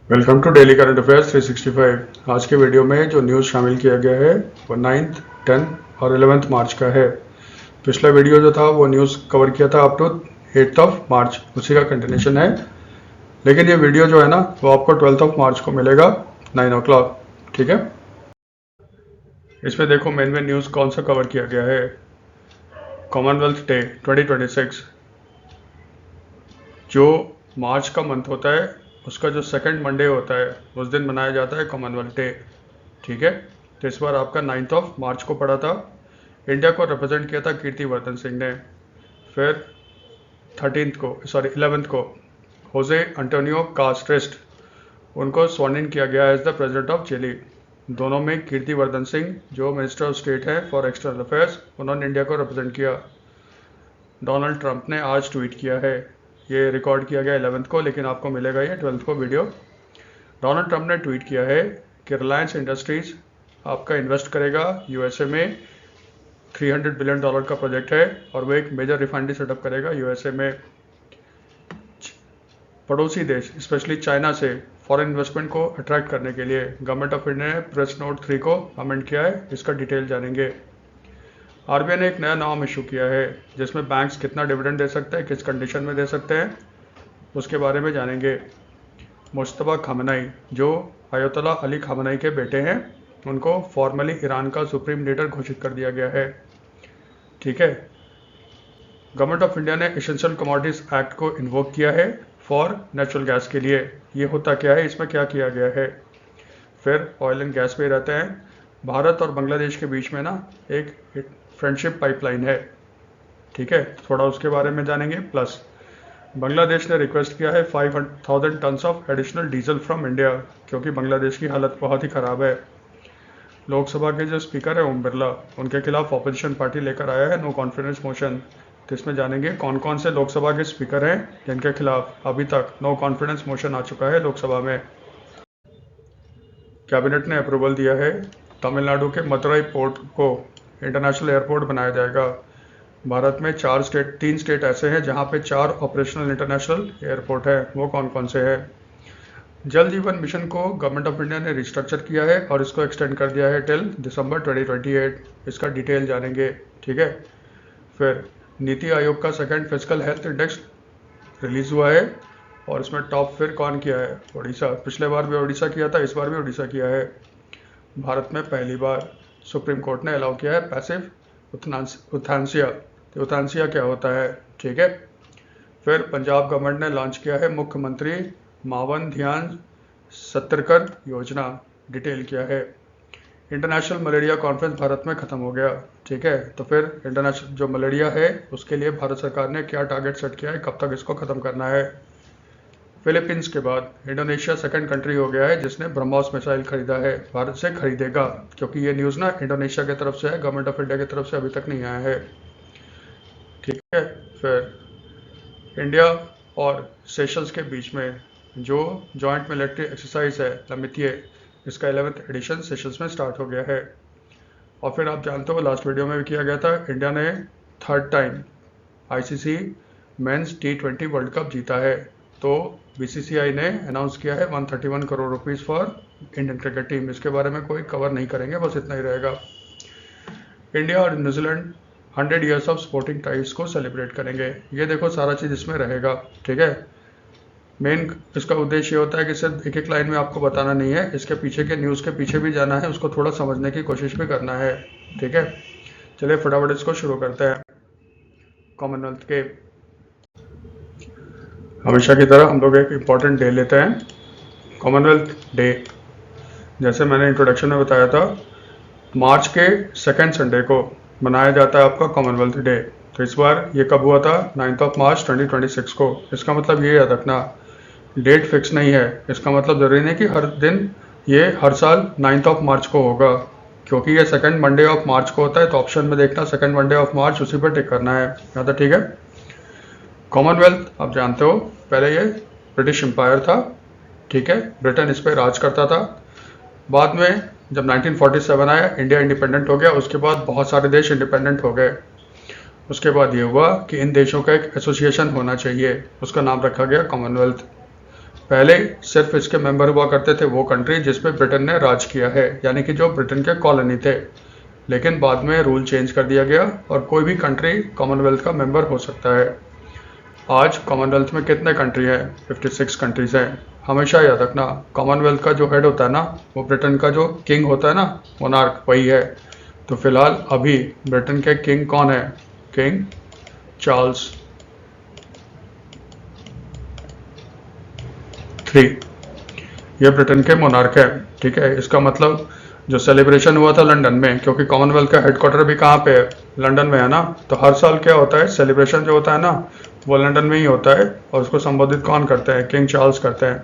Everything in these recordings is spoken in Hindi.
Welcome to daily current affairs 365। आज के वीडियो में जो न्यूज़ शामिल किया गया है वो 9th, 10th और 11th मार्च का है। पिछला वीडियो जो था वो न्यूज़ कवर किया था up to 8th of March, उसी का कंटिन्यूशन है। लेकिन ये वीडियो जो है ना वो आपको 12th ऑफ मार्च को मिलेगा 9 o'clock। ठीक है, इसमें देखो मेन न्यूज़ कौन सा कवर किया गया है। कॉमनवेल्थ डे 2026 जो मार्च का मंथ होता है उसका जो सेकंड मंडे होता है उस दिन मनाया जाता है कॉमनवेल्थ डे। ठीक है, तो इस बार आपका 9th ऑफ मार्च को पड़ा था। इंडिया को रिप्रेजेंट किया था कीर्तिवर्धन सिंह ने। फिर 11th को होजे एंटोनियो कास्ट्रेस्ट उनको स्वर्ण इन किया गया as the president of Chile. दोनों में कीर्तिवर्धन सिंह जो मिनिस्टर ऑफ स्टेट है फॉर एक्सटर्नल अफेयर्स, उन्होंने इंडिया को रिप्रेजेंट किया। डोनाल्ड ट्रंप ने आज ट्वीट किया है, ये रिकॉर्ड किया गया 11th को, लेकिन आपको मिलेगा ये 12th को वीडियो। डोनाल्ड ट्रंप ने ट्वीट किया है कि रिलायंस इंडस्ट्रीज आपका इन्वेस्ट करेगा यूएसए में। $300 बिलियन का प्रोजेक्ट है और वो एक मेजर रिफाइनरी सेटअप करेगा यूएसए में। पड़ोसी देश स्पेशली चाइना से फॉरेन इन्वेस्टमेंट को अट्रैक्ट करने के लिए गवर्नमेंट ऑफ इंडिया ने प्रेस नोट 3 को अमेंड किया है, इसका डिटेल जानेंगे। आरबीआई ने एक नया नाम इशू किया है जिसमें बैंक्स कितना डिविडेंड दे सकते हैं, किस कंडीशन में दे सकते हैं, उसके बारे में जानेंगे। मुश्तबा खामनई जो अयतुल्ला अली खामनई के बेटे हैं, उनको फॉर्मली ईरान का सुप्रीम लीडर घोषित कर दिया गया है। ठीक है, गवर्नमेंट ऑफ इंडिया ने एसेंशियल कमोडिटीज एक्ट को इन्वोक किया है फॉर नेचुरल गैस के लिए। ये होता क्या है, इसमें क्या किया गया है। फिर ऑयल एंड गैस पे रहते हैं। भारत और बांग्लादेश के बीच में ना एक फ्रेंडशिप पाइपलाइन है। ठीक है, थोड़ा उसके बारे में जानेंगे। प्लस बांग्लादेश ने रिक्वेस्ट किया है 5,000 tons of additional diesel from India, क्योंकि बांग्लादेश की हालत बहुत ही ख़राब है। लोकसभा के जो स्पीकर है ओम बिरला, उनके खिलाफ ऑपोजिशन पार्टी लेकर आया है नो कॉन्फिडेंस मोशन। तो इसमें जानेंगे कौन कौन से लोकसभा के स्पीकर हैं जिनके खिलाफ अभी तक नो कॉन्फिडेंस मोशन आ चुका है लोकसभा में। कैबिनेट ने अप्रूवल दिया है तमिलनाडु के मदुरई पोर्ट को इंटरनेशनल एयरपोर्ट बनाया जाएगा। भारत में 3 स्टेट ऐसे हैं जहां पे 4 ऑपरेशनल इंटरनेशनल एयरपोर्ट है, वो कौन कौन से हैं। जल जीवन मिशन को गवर्नमेंट ऑफ इंडिया ने रिस्ट्रक्चर किया है और इसको एक्सटेंड कर दिया है टिल दिसंबर 2028, इसका डिटेल जानेंगे। ठीक है, फिर नीति आयोग का second physical health index release हुआ है और इसमें टॉप फिर कौन किया है, उड़ीसा। पिछले बार भी उड़ीसा किया था, इस बार भी उड़ीसा किया है। भारत में पहली बार सुप्रीम कोर्ट ने अलाउ किया है पैसिव उथानसिया। तो उथानसिया क्या होता है, ठीक है। फिर पंजाब गवर्नमेंट ने लॉन्च किया है मुख्यमंत्री मावन ध्यान सत्तरकर योजना, डिटेल किया है। इंटरनेशनल मलेरिया कॉन्फ्रेंस भारत में ख़त्म हो गया। ठीक है, तो फिर इंटरनेशनल जो मलेरिया है उसके लिए भारत सरकार ने क्या टारगेट सेट किया है, कब तक इसको ख़त्म करना है। फिलीपींस के बाद इंडोनेशिया सेकंड कंट्री हो गया है जिसने ब्रह्मोस मिसाइल खरीदा है, भारत से खरीदेगा, क्योंकि ये न्यूज़ ना इंडोनेशिया की तरफ से है, गवर्नमेंट ऑफ इंडिया की तरफ से अभी तक नहीं आया है। ठीक है, फिर इंडिया और सेशल्स के बीच में जो जॉइंट मिलिट्री एक्सरसाइज है लमितिये, इसका 11th एडिशन सेशल्स में स्टार्ट हो गया है। और फिर आप जानते हो लास्ट वीडियो में भी किया गया था, इंडिया ने 3rd time ICC men's T20 world cup जीता है। तो बीसीसीआई ने अनाउंस किया है 131 crore rupees for Indian cricket team. इसके बारे में कोई कवर नहीं करेंगे, बस इतना ही रहेगा। इंडिया और New Zealand 100 years of sporting ties को सेलिब्रेट करेंगे। ये देखो सारा चीज़ इसमें रहेगा। ठीक है, मेन इसका उद्देश्य ये होता है कि सिर्फ एक एक लाइन में आपको बताना नहीं है, इसके पीछे के न्यूज़ के पीछे भी जाना है, उसको थोड़ा समझने की कोशिश भी करना है। ठीक है, चलिए फटाफट इसको शुरू करते हैं। कॉमनवेल्थ के हमेशा की तरह हम लोग एक इम्पॉर्टेंट डे लेते हैं, कॉमनवेल्थ डे। जैसे मैंने इंट्रोडक्शन में बताया था, मार्च के सेकेंड संडे को मनाया जाता है आपका कॉमनवेल्थ डे। तो इस बार ये कब हुआ था, 9th ऑफ मार्च 2026 को। इसका मतलब ये याद रखना, डेट फिक्स नहीं है। इसका मतलब ज़रूरी नहीं कि हर दिन ये हर साल 9th ऑफ मार्च को होगा, क्योंकि ये सेकंड मंडे ऑफ मार्च को होता है। तो ऑप्शन में देखना सेकंड मंडे ऑफ मार्च, उसी पर टिक करना है, याद है। ठीक है, कॉमनवेल्थ आप जानते हो पहले ये ब्रिटिश एम्पायर था। ठीक है, ब्रिटेन इस पर राज करता था। बाद में जब 1947 आया, इंडिया इंडिपेंडेंट हो गया, उसके बाद बहुत सारे देश इंडिपेंडेंट हो गए। उसके बाद ये हुआ कि इन देशों का एक एसोसिएशन होना चाहिए, उसका नाम रखा गया कॉमनवेल्थ। पहले सिर्फ इसके मेंबर हुआ करते थे वो कंट्री जिसपे ब्रिटेन ने राज किया है, यानी कि जो ब्रिटेन के कॉलोनी थे। लेकिन बाद में रूल चेंज कर दिया गया और कोई भी कंट्री कॉमनवेल्थ का मेंबर हो सकता है। आज कॉमनवेल्थ में कितने कंट्री हैं? 56 कंट्रीज हैं। हमेशा याद रखना, कॉमनवेल्थ का जो हेड होता है ना, वो ब्रिटेन का जो किंग होता है ना, मोनार्क, वही है। तो फिलहाल अभी ब्रिटेन के किंग कौन है? किंग चार्ल्स III, ये ब्रिटेन के मोनार्क है। ठीक है, इसका मतलब जो सेलिब्रेशन हुआ था लंदन में, क्योंकि कॉमनवेल्थ का हेडक्वार्टर भी कहाँ पे है? लंदन में है ना। तो हर साल क्या होता है, सेलिब्रेशन जो होता है ना, वो लंदन में ही होता है और उसको संबोधित कौन करते हैं? किंग चार्ल्स करते हैं।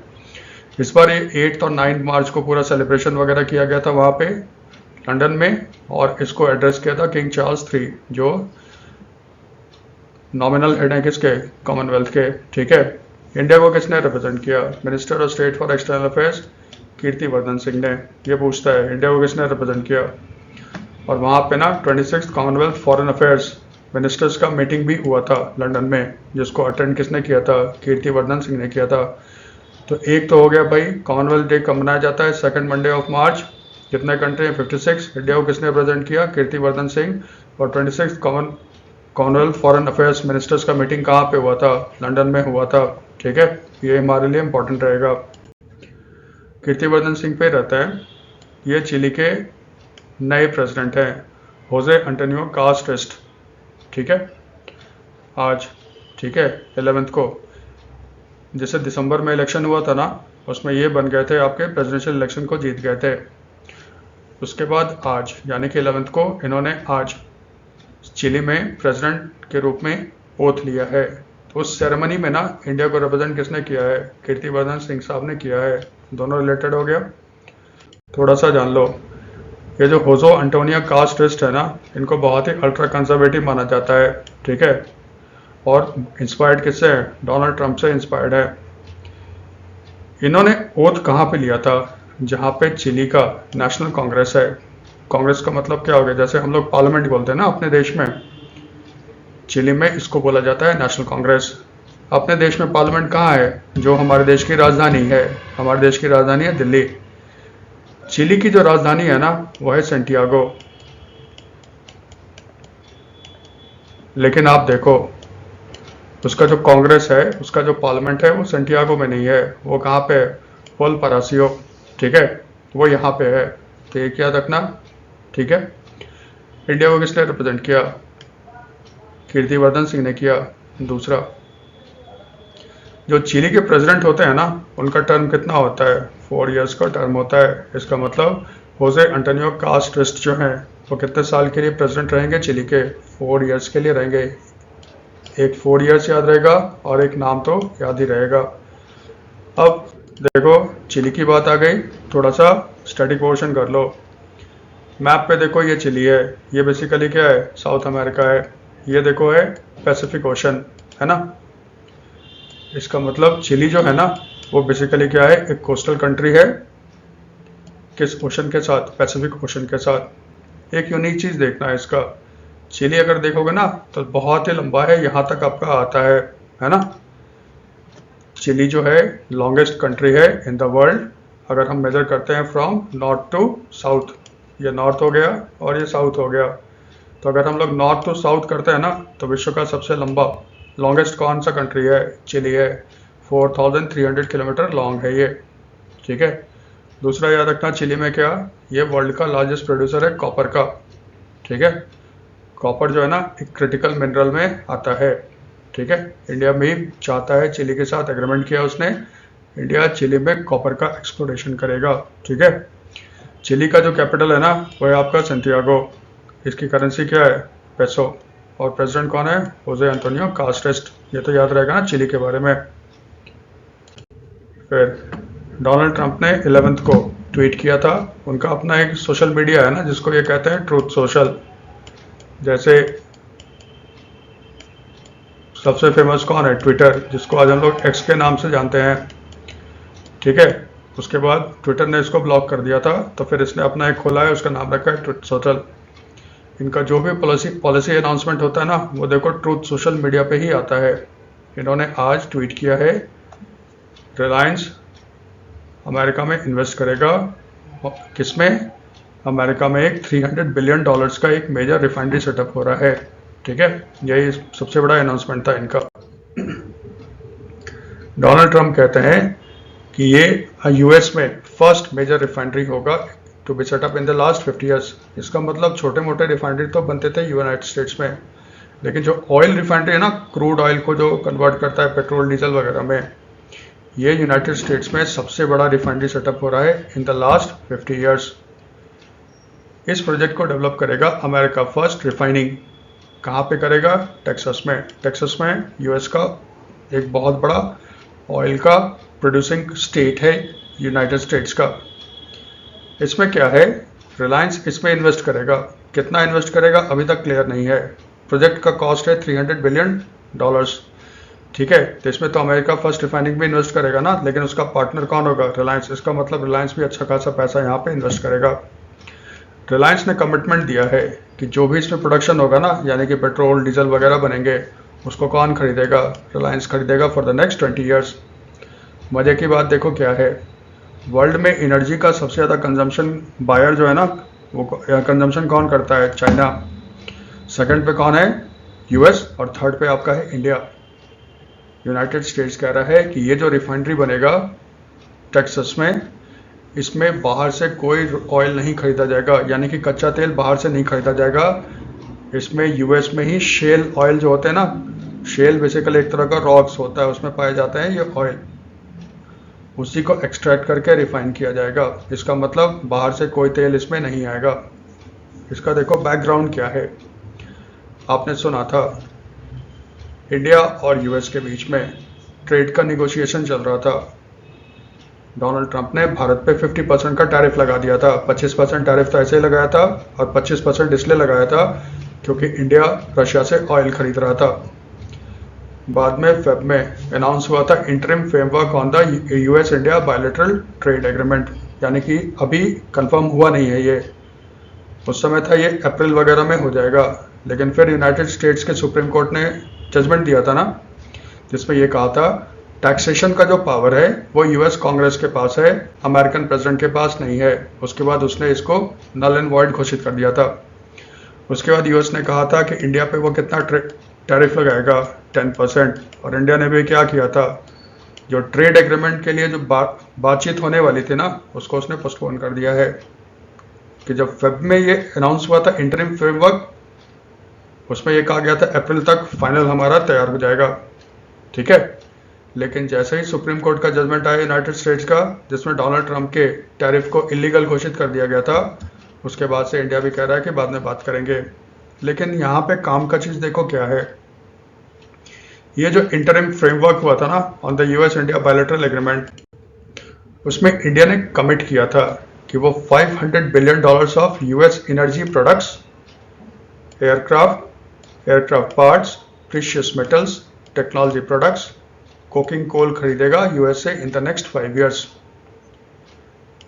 इस बार ये 8 और 9 मार्च को पूरा सेलिब्रेशन वगैरह किया गया था वहाँ पे लंदन में, और इसको एड्रेस किया था किंग चार्ल्स III, जो नॉमिनल हेड है किसके? कॉमनवेल्थ के। ठीक है, इंडिया को किसने रिप्रेजेंट किया? Minister of state for external affairs Kirtivardhan Singh ने। ये पूछता है इंडिया को किसने रिप्रेजेंट किया। और वहाँ पे ना 26 कॉमनवेल्थ फॉरेन अफेयर्स मिनिस्टर्स का मीटिंग भी हुआ था लंदन में, जिसको अटेंड किसने किया था? कीर्तिवर्धन सिंह ने किया था। तो एक तो हो गया भाई, कॉमनवेल्थ डे कब मनाया जाता है? 2nd Monday of March. कितने कंट्री हैं? 56। इंडिया को किसने रिप्रेजेंट किया? कीर्तिवर्धन सिंह। और 26 कॉमनवेल्थ फॉरेन अफेयर्स मिनिस्टर्स का मीटिंग कहाँ पे हुआ था? लंदन में हुआ था। ठीक है, ये हमारे लिए इंपॉर्टेंट रहेगा। कीर्तिवर्धन सिंह पे रहता है, ये चिली के नए प्रेसिडेंट हैं, होजे एंटोनियो कास्ट्रेस्ट। ठीक है, आज, ठीक है, 11th को, जैसे दिसंबर में इलेक्शन हुआ था ना, उसमें ये बन गए थे, आपके प्रेसिडेंशियल इलेक्शन को जीत गए थे। उसके बाद आज यानी कि 11th को इन्होंने आज चिली में प्रेसिडेंट के रूप में ओथ लिया है। तो उस सेरेमनी में ना इंडिया को रिप्रेजेंट किसने किया है? कीर्तिवर्धन सिंह साहब ने किया है। दोनों रिलेटेड हो गया। थोड़ा सा जान लो, ये जो होजो एंटोनियो कास्ट्रेस्ट है ना, इनको बहुत ही अल्ट्रा कंजर्वेटिव माना जाता है। ठीक है, और इंस्पायर्ड किससे है? डोनाल्ड ट्रंप से इंस्पायर्ड है। इन्होंने ओथ कहाँ पे लिया था? जहाँ पे चिली का नेशनल कांग्रेस है। कांग्रेस का मतलब क्या हो गया? जैसे हम लोग पार्लियामेंट बोलते हैं ना अपने देश में, चिली में इसको बोला जाता है नेशनल कांग्रेस। अपने देश में पार्लियामेंट कहाँ है? जो हमारे देश की राजधानी है, हमारे देश की राजधानी है दिल्ली। चिली की जो राजधानी है ना, वो है सेंटियागो। लेकिन आप देखो, उसका जो कांग्रेस है, उसका जो पार्लियामेंट है, वो सेंटियागो में नहीं है। वो कहाँ पे है? वलपरासियो। ठीक है, वो यहाँ पे है। तो ये याद रखना। ठीक है, इंडिया को किसने रिप्रेजेंट किया? कीर्तिवर्धन सिंह ने किया। दूसरा, जो चिली के प्रेसिडेंट होते हैं ना, उनका टर्म कितना होता है? 4 इयर्स का टर्म होता है। इसका मतलब होजे एंटोनियो कास्ट्रेस्ट जो हैं, वो कितने साल के लिए प्रेसिडेंट रहेंगे चिली के? 4 इयर्स के लिए रहेंगे। एक 4 इयर्स याद रहेगा और एक नाम तो याद ही रहेगा। अब देखो, चिली की बात आ गई, थोड़ा सा स्टडी पोर्शन कर लो। मैप पे देखो, ये चिली है, ये बेसिकली क्या है? साउथ अमेरिका है। ये देखो है पैसिफिक ओशन, है ना। इसका मतलब चिली जो है ना, वो बेसिकली क्या है? एक कोस्टल कंट्री है। किस ओशन के साथ? पैसिफिक ओशन के साथ। एक यूनिक चीज़ देखना है इसका, चिली अगर देखोगे ना तो बहुत ही लंबा है, यहाँ तक आपका आता है ना। चिली जो है लॉन्गेस्ट कंट्री है इन द वर्ल्ड, अगर हम मेजर करते हैं फ्रॉम नॉर्थ टू साउथ। ये नॉर्थ हो गया और ये साउथ हो गया। तो अगर हम लोग नॉर्थ टू साउथ करते हैं ना, तो विश्व का सबसे लंबा लॉन्गेस्ट कौन सा कंट्री है? चिली है। 4300 किलोमीटर लॉन्ग है ये। ठीक है, दूसरा याद रखना, चिली में क्या? ये वर्ल्ड का लार्जेस्ट प्रोड्यूसर है कॉपर का। ठीक है, कॉपर जो है ना, एक क्रिटिकल मिनरल में आता है। ठीक है, इंडिया भी चाहता है, चिली के साथ एग्रीमेंट किया उसने, इंडिया चिली में कॉपर का एक्सप्लोरेशन करेगा। ठीक है, चिली का जो कैपिटल है ना, वो है आपका सेंटियागो। इसकी करेंसी क्या है? पेसो। और प्रेसिडेंट कौन है? होजे एंटोनियो कास्ट्रेस्ट। ये तो याद रहेगा ना चिली के बारे में। फिर डोनाल्ड ट्रंप ने 11th को ट्वीट किया था। उनका अपना एक सोशल मीडिया है ना, जिसको ये कहते हैं ट्रूथ सोशल। जैसे सबसे फेमस कौन है? ट्विटर, जिसको आज हम लोग एक्स के नाम से जानते हैं। ठीक है, उसके बाद ट्विटर ने इसको ब्लॉक कर दिया था, तो फिर इसने अपना एक खोला है, उसका नाम रखा है ट्रूथ सोशल। इनका जो भी पॉलिसी अनाउंसमेंट होता है ना, वो देखो ट्रूथ सोशल मीडिया पे ही आता है। इन्होंने आज ट्वीट किया है रिलायंस अमेरिका में इन्वेस्ट करेगा। किसमें? अमेरिका में एक $300 बिलियन का एक मेजर रिफाइनरी सेटअप हो रहा है। ठीक है, यही सबसे बड़ा अनाउंसमेंट था इनका। डोनाल्ड ट्रंप कहते हैं कि ये यूएस में फर्स्ट मेजर रिफाइनरी होगा to be set up in the last 50 years. इसका मतलब छोटे मोटे रिफाइनरी तो बनते थे यूनाइटेड स्टेट्स में, लेकिन जो ऑयल रिफाइनरी है ना, क्रूड ऑयल को जो कन्वर्ट करता है पेट्रोल डीजल वगैरह में, ये यूनाइटेड स्टेट्स में सबसे बड़ा रिफाइनरी सेटअप हो रहा है इन द लास्ट 50 ईयर्स। इस प्रोजेक्ट को डेवलप करेगा अमेरिका फर्स्ट रिफाइनिंग। कहाँ पे करेगा? टेक्सास में। टेक्सास में यूएस का एक बहुत बड़ा ऑयल का प्रोड्यूसिंग स्टेट है यूनाइटेड स्टेट्स का। इसमें क्या है, रिलायंस इसमें इन्वेस्ट करेगा। कितना इन्वेस्ट करेगा अभी तक क्लियर नहीं है। प्रोजेक्ट का कॉस्ट है $300 बिलियन। ठीक है, तो इसमें तो अमेरिका फर्स्ट रिफाइनिंग भी इन्वेस्ट करेगा ना, लेकिन उसका पार्टनर कौन होगा? रिलायंस। इसका मतलब रिलायंस भी अच्छा खासा पैसा यहाँ पे इन्वेस्ट करेगा। रिलायंस ने कमिटमेंट दिया है कि जो भी इसमें प्रोडक्शन होगा ना, यानी कि पेट्रोल डीजल वगैरह बनेंगे, उसको कौन खरीदेगा? रिलायंस खरीदेगा फॉर द नेक्स्ट 20 ईयर्स। मजे की बात देखो क्या है, वर्ल्ड में एनर्जी का सबसे ज़्यादा कंजम्पशन बायर जो है ना, वो कंजम्पशन कौन करता है? चाइना। सेकंड पे कौन है? यूएस। और थर्ड पे आपका है इंडिया। यूनाइटेड स्टेट्स कह रहा है कि ये जो रिफाइनरी बनेगा टेक्सास में, इसमें बाहर से कोई ऑयल नहीं खरीदा जाएगा, यानी कि कच्चा तेल बाहर से नहीं खरीदा जाएगा। इसमें यूएस में ही शेल ऑयल जो होते हैं ना, शेल बेसिकली एक तरह का रॉक्स होता है, उसमें पाए जाते हैं ये ऑयल, उसी को एक्सट्रैक्ट करके रिफाइन किया जाएगा। इसका मतलब बाहर से कोई तेल इसमें नहीं आएगा। इसका देखो बैकग्राउंड क्या है। आपने सुना था इंडिया और यूएस के बीच में ट्रेड का निगोशिएशन चल रहा था। डोनाल्ड ट्रंप ने भारत पे 50% का टैरिफ लगा दिया था। 25% टैरिफ तो ऐसे ही लगाया था, और 25% इसलिए लगाया था क्योंकि इंडिया रशिया से ऑयल खरीद रहा था। बाद में फेब में अनाउंस हुआ था interim framework on the US India bilateral trade agreement, यानी कि अभी कंफर्म हुआ नहीं है ये। उस समय था ये अप्रैल वगैरह में हो जाएगा, लेकिन फिर यूनाइटेड स्टेट्स के सुप्रीम कोर्ट ने जजमेंट दिया था ना, जिसमें ये कहा था टैक्सेशन का जो पावर है वो यूएस कांग्रेस के पास है, अमेरिकन प्रेसिडेंट के पास नहीं है। उसके बाद उसने इसको नल एंड वॉइड घोषित कर दिया था। उसके बाद यूएस ने कहा था कि इंडिया पे वो कितना टैरिफ लगाएगा, 10%। और इंडिया ने भी क्या किया था, जो ट्रेड एग्रीमेंट के लिए जो बातचीत होने वाली थी ना, उसको उसने पोस्टपोन कर दिया है। कि जब फेब में ये अनाउंस हुआ था इंटरिम फ्रेमवर्क, उसमें ये कहा गया था अप्रैल तक फाइनल हमारा तैयार हो जाएगा। ठीक है, लेकिन जैसे ही सुप्रीम कोर्ट का जजमेंट आया यूनाइटेड स्टेट्स का, जिसमें डोनाल्ड ट्रंप के टैरिफ को इलीगल घोषित कर दिया गया था, उसके बाद से इंडिया भी कह रहा है कि बाद में बात करेंगे। लेकिन यहाँ पे काम का चीज़ देखो क्या है, ये जो इंटरिम फ्रेमवर्क हुआ था ना on the US India bilateral agreement, उसमें इंडिया ने कमिट किया था कि वो $500 billion of US energy products, aircraft parts, precious metals, technology products, coking coal खरीदेगा यूएस से इन द नेक्स्ट 5 ईयर्स।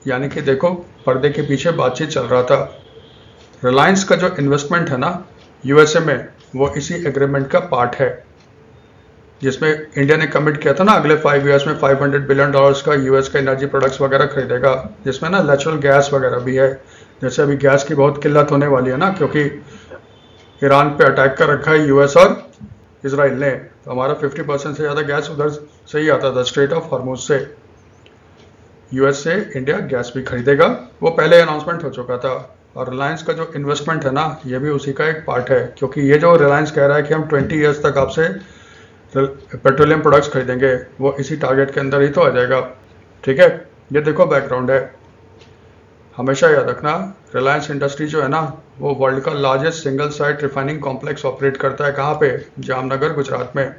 यानी कि देखो पर्दे के पीछे बातचीत चल रहा था। रिलायंस का जो इन्वेस्टमेंट है ना यूएसए में, वो इसी एग्रीमेंट का पार्ट है, जिसमें इंडिया ने कमिट किया था ना अगले 5 ईयर्स में $500 बिलियन का यूएस का एनर्जी प्रोडक्ट्स वगैरह खरीदेगा, जिसमें ना नेचुरल गैस वगैरह भी है। जैसे अभी गैस की बहुत किल्लत होने वाली है ना, क्योंकि ईरान पे अटैक कर रखा है यूएस और इसराइल ने, तो हमारा 50% से ज़्यादा गैस उधर से ही आता था, स्ट्रेट ऑफ हॉर्मुज से। यूएस से इंडिया गैस भी खरीदेगा, वो पहले अनाउंसमेंट हो चुका था। और रिलायंस का जो इन्वेस्टमेंट है ना, ये भी उसी का एक पार्ट है, क्योंकि ये जो रिलायंस कह रहा है कि हम 20 ईयर्स तक आपसे पेट्रोलियम प्रोडक्ट्स खरीदेंगे, वो इसी टारगेट के अंदर ही तो आ जाएगा। ठीक है, ये देखो बैकग्राउंड है। हमेशा याद रखना, रिलायंस इंडस्ट्री जो है ना, वो वर्ल्ड का largest single site refining complex operate करता है। कहाँ पे? जामनगर, गुजरात में।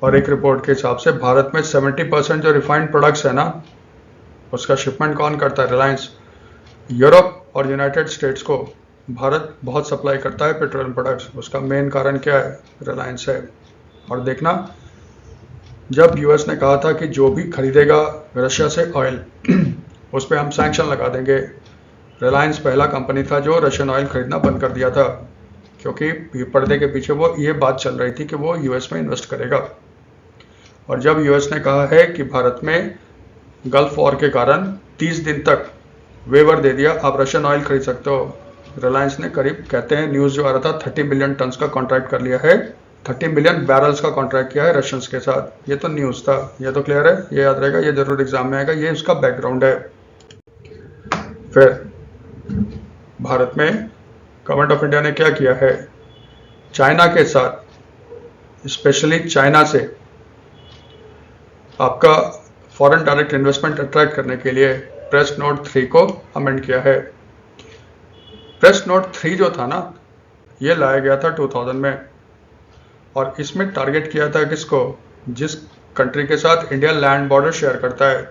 और एक रिपोर्ट के हिसाब से भारत में 70% जो रिफाइंड प्रोडक्ट्स है ना, उसका शिपमेंट कौन करता है? रिलायंस। यूरोप और यूनाइटेड स्टेट्स को भारत बहुत सप्लाई करता है पेट्रोलियम प्रोडक्ट्स। उसका मेन कारण क्या है? रिलायंस है। और देखना, जब यूएस ने कहा था कि जो भी खरीदेगा रशिया से ऑयल उस पर हम सैंक्शन लगा देंगे, रिलायंस पहला कंपनी था जो रशियन ऑयल खरीदना बंद कर दिया था, क्योंकि पर्दे के पीछे वो ये बात चल रही थी कि वो यूएस में इन्वेस्ट करेगा। और जब यूएस ने कहा है कि भारत में गल्फ वॉर के कारण 30 दिन तक वेवर दे दिया, आप रशियन ऑयल खरीद सकते हो, रिलायंस ने करीब, कहते हैं न्यूज़ जो आ रहा था, 30 मिलियन टन्स का कॉन्ट्रैक्ट कर लिया है, 30 मिलियन बैरल्स का कॉन्ट्रैक्ट किया है रशियंस के साथ। ये तो न्यूज़ था, ये तो क्लियर है, ये याद रहेगा, ये जरूर एग्जाम में आएगा, ये उसका बैकग्राउंड है। फिर भारत में गवर्नमेंट ऑफ इंडिया ने क्या किया है, चाइना के साथ, स्पेशली चाइना से आपका फॉरेन डायरेक्ट इन्वेस्टमेंट अट्रैक्ट करने के लिए प्रेस नोट 3 को अमेंड किया है। प्रेस नोट 3 जो था ना, ये लाया गया था 2000 में, और इसमें टारगेट किया था किसको, जिस कंट्री के साथ इंडिया लैंड बॉर्डर शेयर करता है।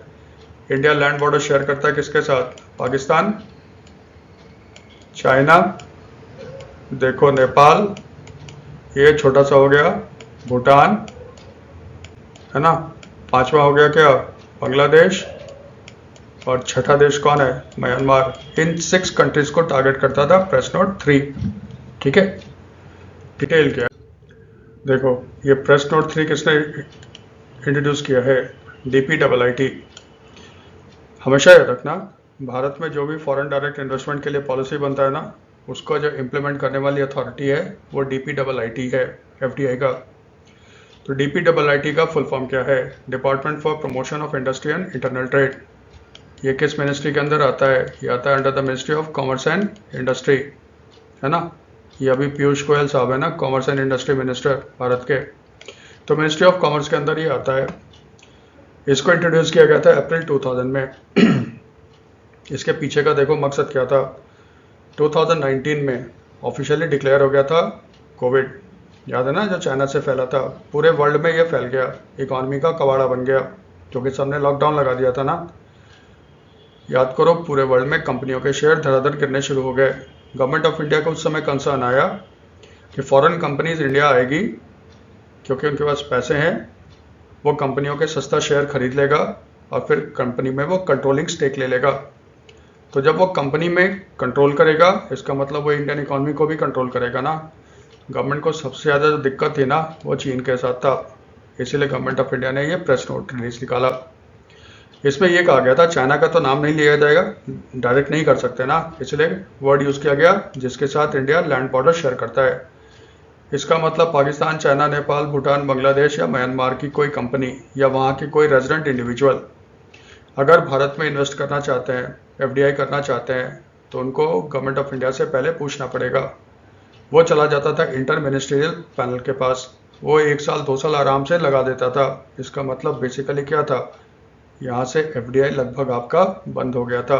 इंडिया लैंड बॉर्डर शेयर करता है किसके साथ, पाकिस्तान, चाइना, देखो नेपाल, ये छोटा सा हो गया भूटान, है ना, पांचवा हो गया क्या, बांग्लादेश, और छठा देश कौन है, म्यांमार। इन 6 कंट्रीज को टारगेट करता था प्रेस नोट 3। ठीक है, डिटेल क्या, देखो ये प्रेस नोट 3 किसने इंट्रोड्यूस किया है, DPIIT। हमेशा याद रखना, भारत में जो भी फॉरेन डायरेक्ट इन्वेस्टमेंट के लिए पॉलिसी बनता है ना, उसको जो इम्प्लीमेंट करने वाली अथॉरिटी है वो DPIIT है, FDI का। तो DPIIT का फुल फॉर्म क्या है, department for promotion of industry and internal trade. ये किस मिनिस्ट्री के अंदर आता है, ये आता है under the ministry of commerce and industry, है ना। ये अभी पीयूष गोयल साहब है ना, commerce and industry minister Bharat के, तो मिनिस्ट्री ऑफ कॉमर्स के अंदर ये आता है। इसको इंट्रोड्यूस किया गया था अप्रैल 2000 में। इसके पीछे का देखो मकसद क्या था, 2019 में ऑफिशियली डिक्लेयर हो गया था कोविड, याद है ना, जो चाइना से फैला था, पूरे वर्ल्ड में ये फैल गया, इकॉनमी का कबाड़ा बन गया, क्योंकि सबने लॉकडाउन लगा दिया था ना। याद करो, पूरे वर्ल्ड में कंपनियों के शेयर धड़ाधड़ गिरने शुरू हो गए। गवर्नमेंट ऑफ इंडिया को उस समय कंसर्न आया कि फॉरेन कंपनीज इंडिया आएगी, क्योंकि उनके पास पैसे हैं, वो कंपनियों के सस्ता शेयर खरीद लेगा और फिर कंपनी में वो कंट्रोलिंग स्टेक ले लेगा। तो जब वो कंपनी में कंट्रोल करेगा, इसका मतलब वो इंडियन इकोनॉमी को भी कंट्रोल करेगा ना। गवर्नमेंट को सबसे ज़्यादा जो दिक्कत थी ना, वो चीन के साथ था, इसीलिए गवर्नमेंट ऑफ इंडिया ने ये प्रेस नोट रिलीज निकाला। इसमें ये कहा गया था चाइना का तो नाम नहीं लिया जाएगा, डायरेक्ट नहीं कर सकते ना, इसलिए वर्ड यूज़ किया गया जिसके साथ इंडिया लैंड बॉर्डर शेयर करता है। इसका मतलब पाकिस्तान, चाइना, नेपाल, भूटान, बांग्लादेश या म्यांमार की कोई कंपनी या वहाँ की कोई रेजिडेंट इंडिविजुअल अगर भारत में इन्वेस्ट करना चाहते हैं, FDI करना चाहते हैं, तो उनको गवर्नमेंट ऑफ इंडिया से पहले पूछना पड़ेगा। वो चला जाता था इंटर मिनिस्ट्रियल पैनल के पास, वो 1 साल 2 साल आराम से लगा देता था। इसका मतलब बेसिकली क्या था, यहाँ से FDI लगभग आपका बंद हो गया था।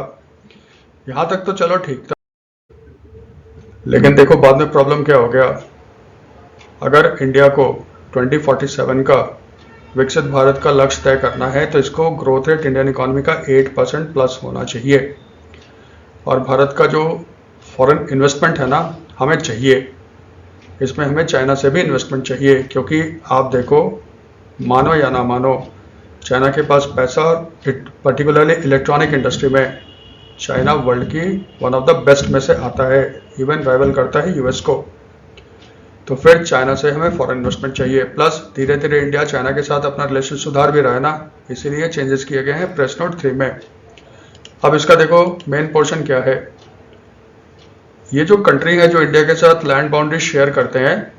यहाँ तक तो चलो ठीक था, लेकिन देखो बाद में प्रॉब्लम क्या हो गया। अगर इंडिया को 2047 का विकसित भारत का लक्ष्य तय करना है, तो इसको ग्रोथ रेट इंडियन इकोनॉमी का 8% प्लस होना चाहिए, और भारत का जो फॉरेन इन्वेस्टमेंट है ना, हमें चाहिए, इसमें हमें चाइना से भी इन्वेस्टमेंट चाहिए, क्योंकि आप देखो, मानो या ना मानो, चाइना के पास पैसा, पर्टिकुलरली इलेक्ट्रॉनिक इंडस्ट्री में चाइना वर्ल्ड की वन ऑफ द बेस्ट में से आता है, इवन राइवल करता है US को। तो फिर चाइना से हमें फॉरेन इन्वेस्टमेंट चाहिए, प्लस धीरे धीरे इंडिया चाइना के साथ अपना रिलेशन सुधार भी रहा है ना, इसीलिए चेंजेस किए गए हैं प्रेस नोट 3 में। अब इसका देखो मेन पोर्शन क्या है, ये जो कंट्री है जो इंडिया के साथ लैंड बाउंड्री शेयर करते हैं,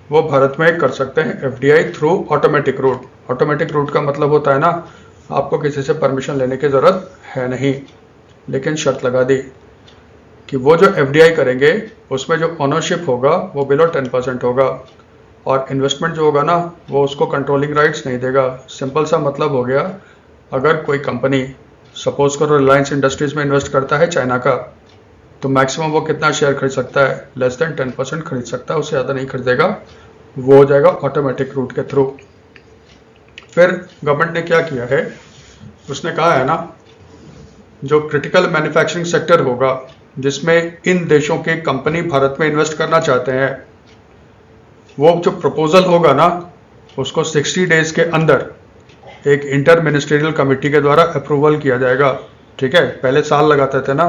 वो भारत में कर सकते हैं FDI through automatic route. Automatic route का मतलब होता है ना, आपको किसी से परमिशन लेने की ज़रूरत है नहीं, लेकिन शर्त लगा दी कि वो जो FDI करेंगे उसमें जो ओनरशिप होगा वो बिलो 10% होगा, और इन्वेस्टमेंट जो होगा ना, वो उसको कंट्रोलिंग राइट्स नहीं देगा। सिंपल सा मतलब हो गया, अगर कोई कंपनी सपोज करो रिलायंस इंडस्ट्रीज में इन्वेस्ट करता है चाइना का, तो मैक्सिमम वो कितना शेयर खरीद सकता है, लेस देन 10% खरीद सकता है, उससे ज़्यादा नहीं खरीदेगा। वो हो जाएगा ऑटोमेटिक रूट के थ्रू। फिर गवर्नमेंट ने क्या किया है, उसने कहा है ना, जो क्रिटिकल मैन्युफैक्चरिंग सेक्टर होगा जिसमें इन देशों के कंपनी भारत में इन्वेस्ट करना चाहते हैं, वो जो प्रपोजल होगा ना, उसको 60 डेज के अंदर एक इंटर मिनिस्ट्रियल कमेटी के द्वारा अप्रूवल किया जाएगा। ठीक है, पहले साल लगाते थे ना,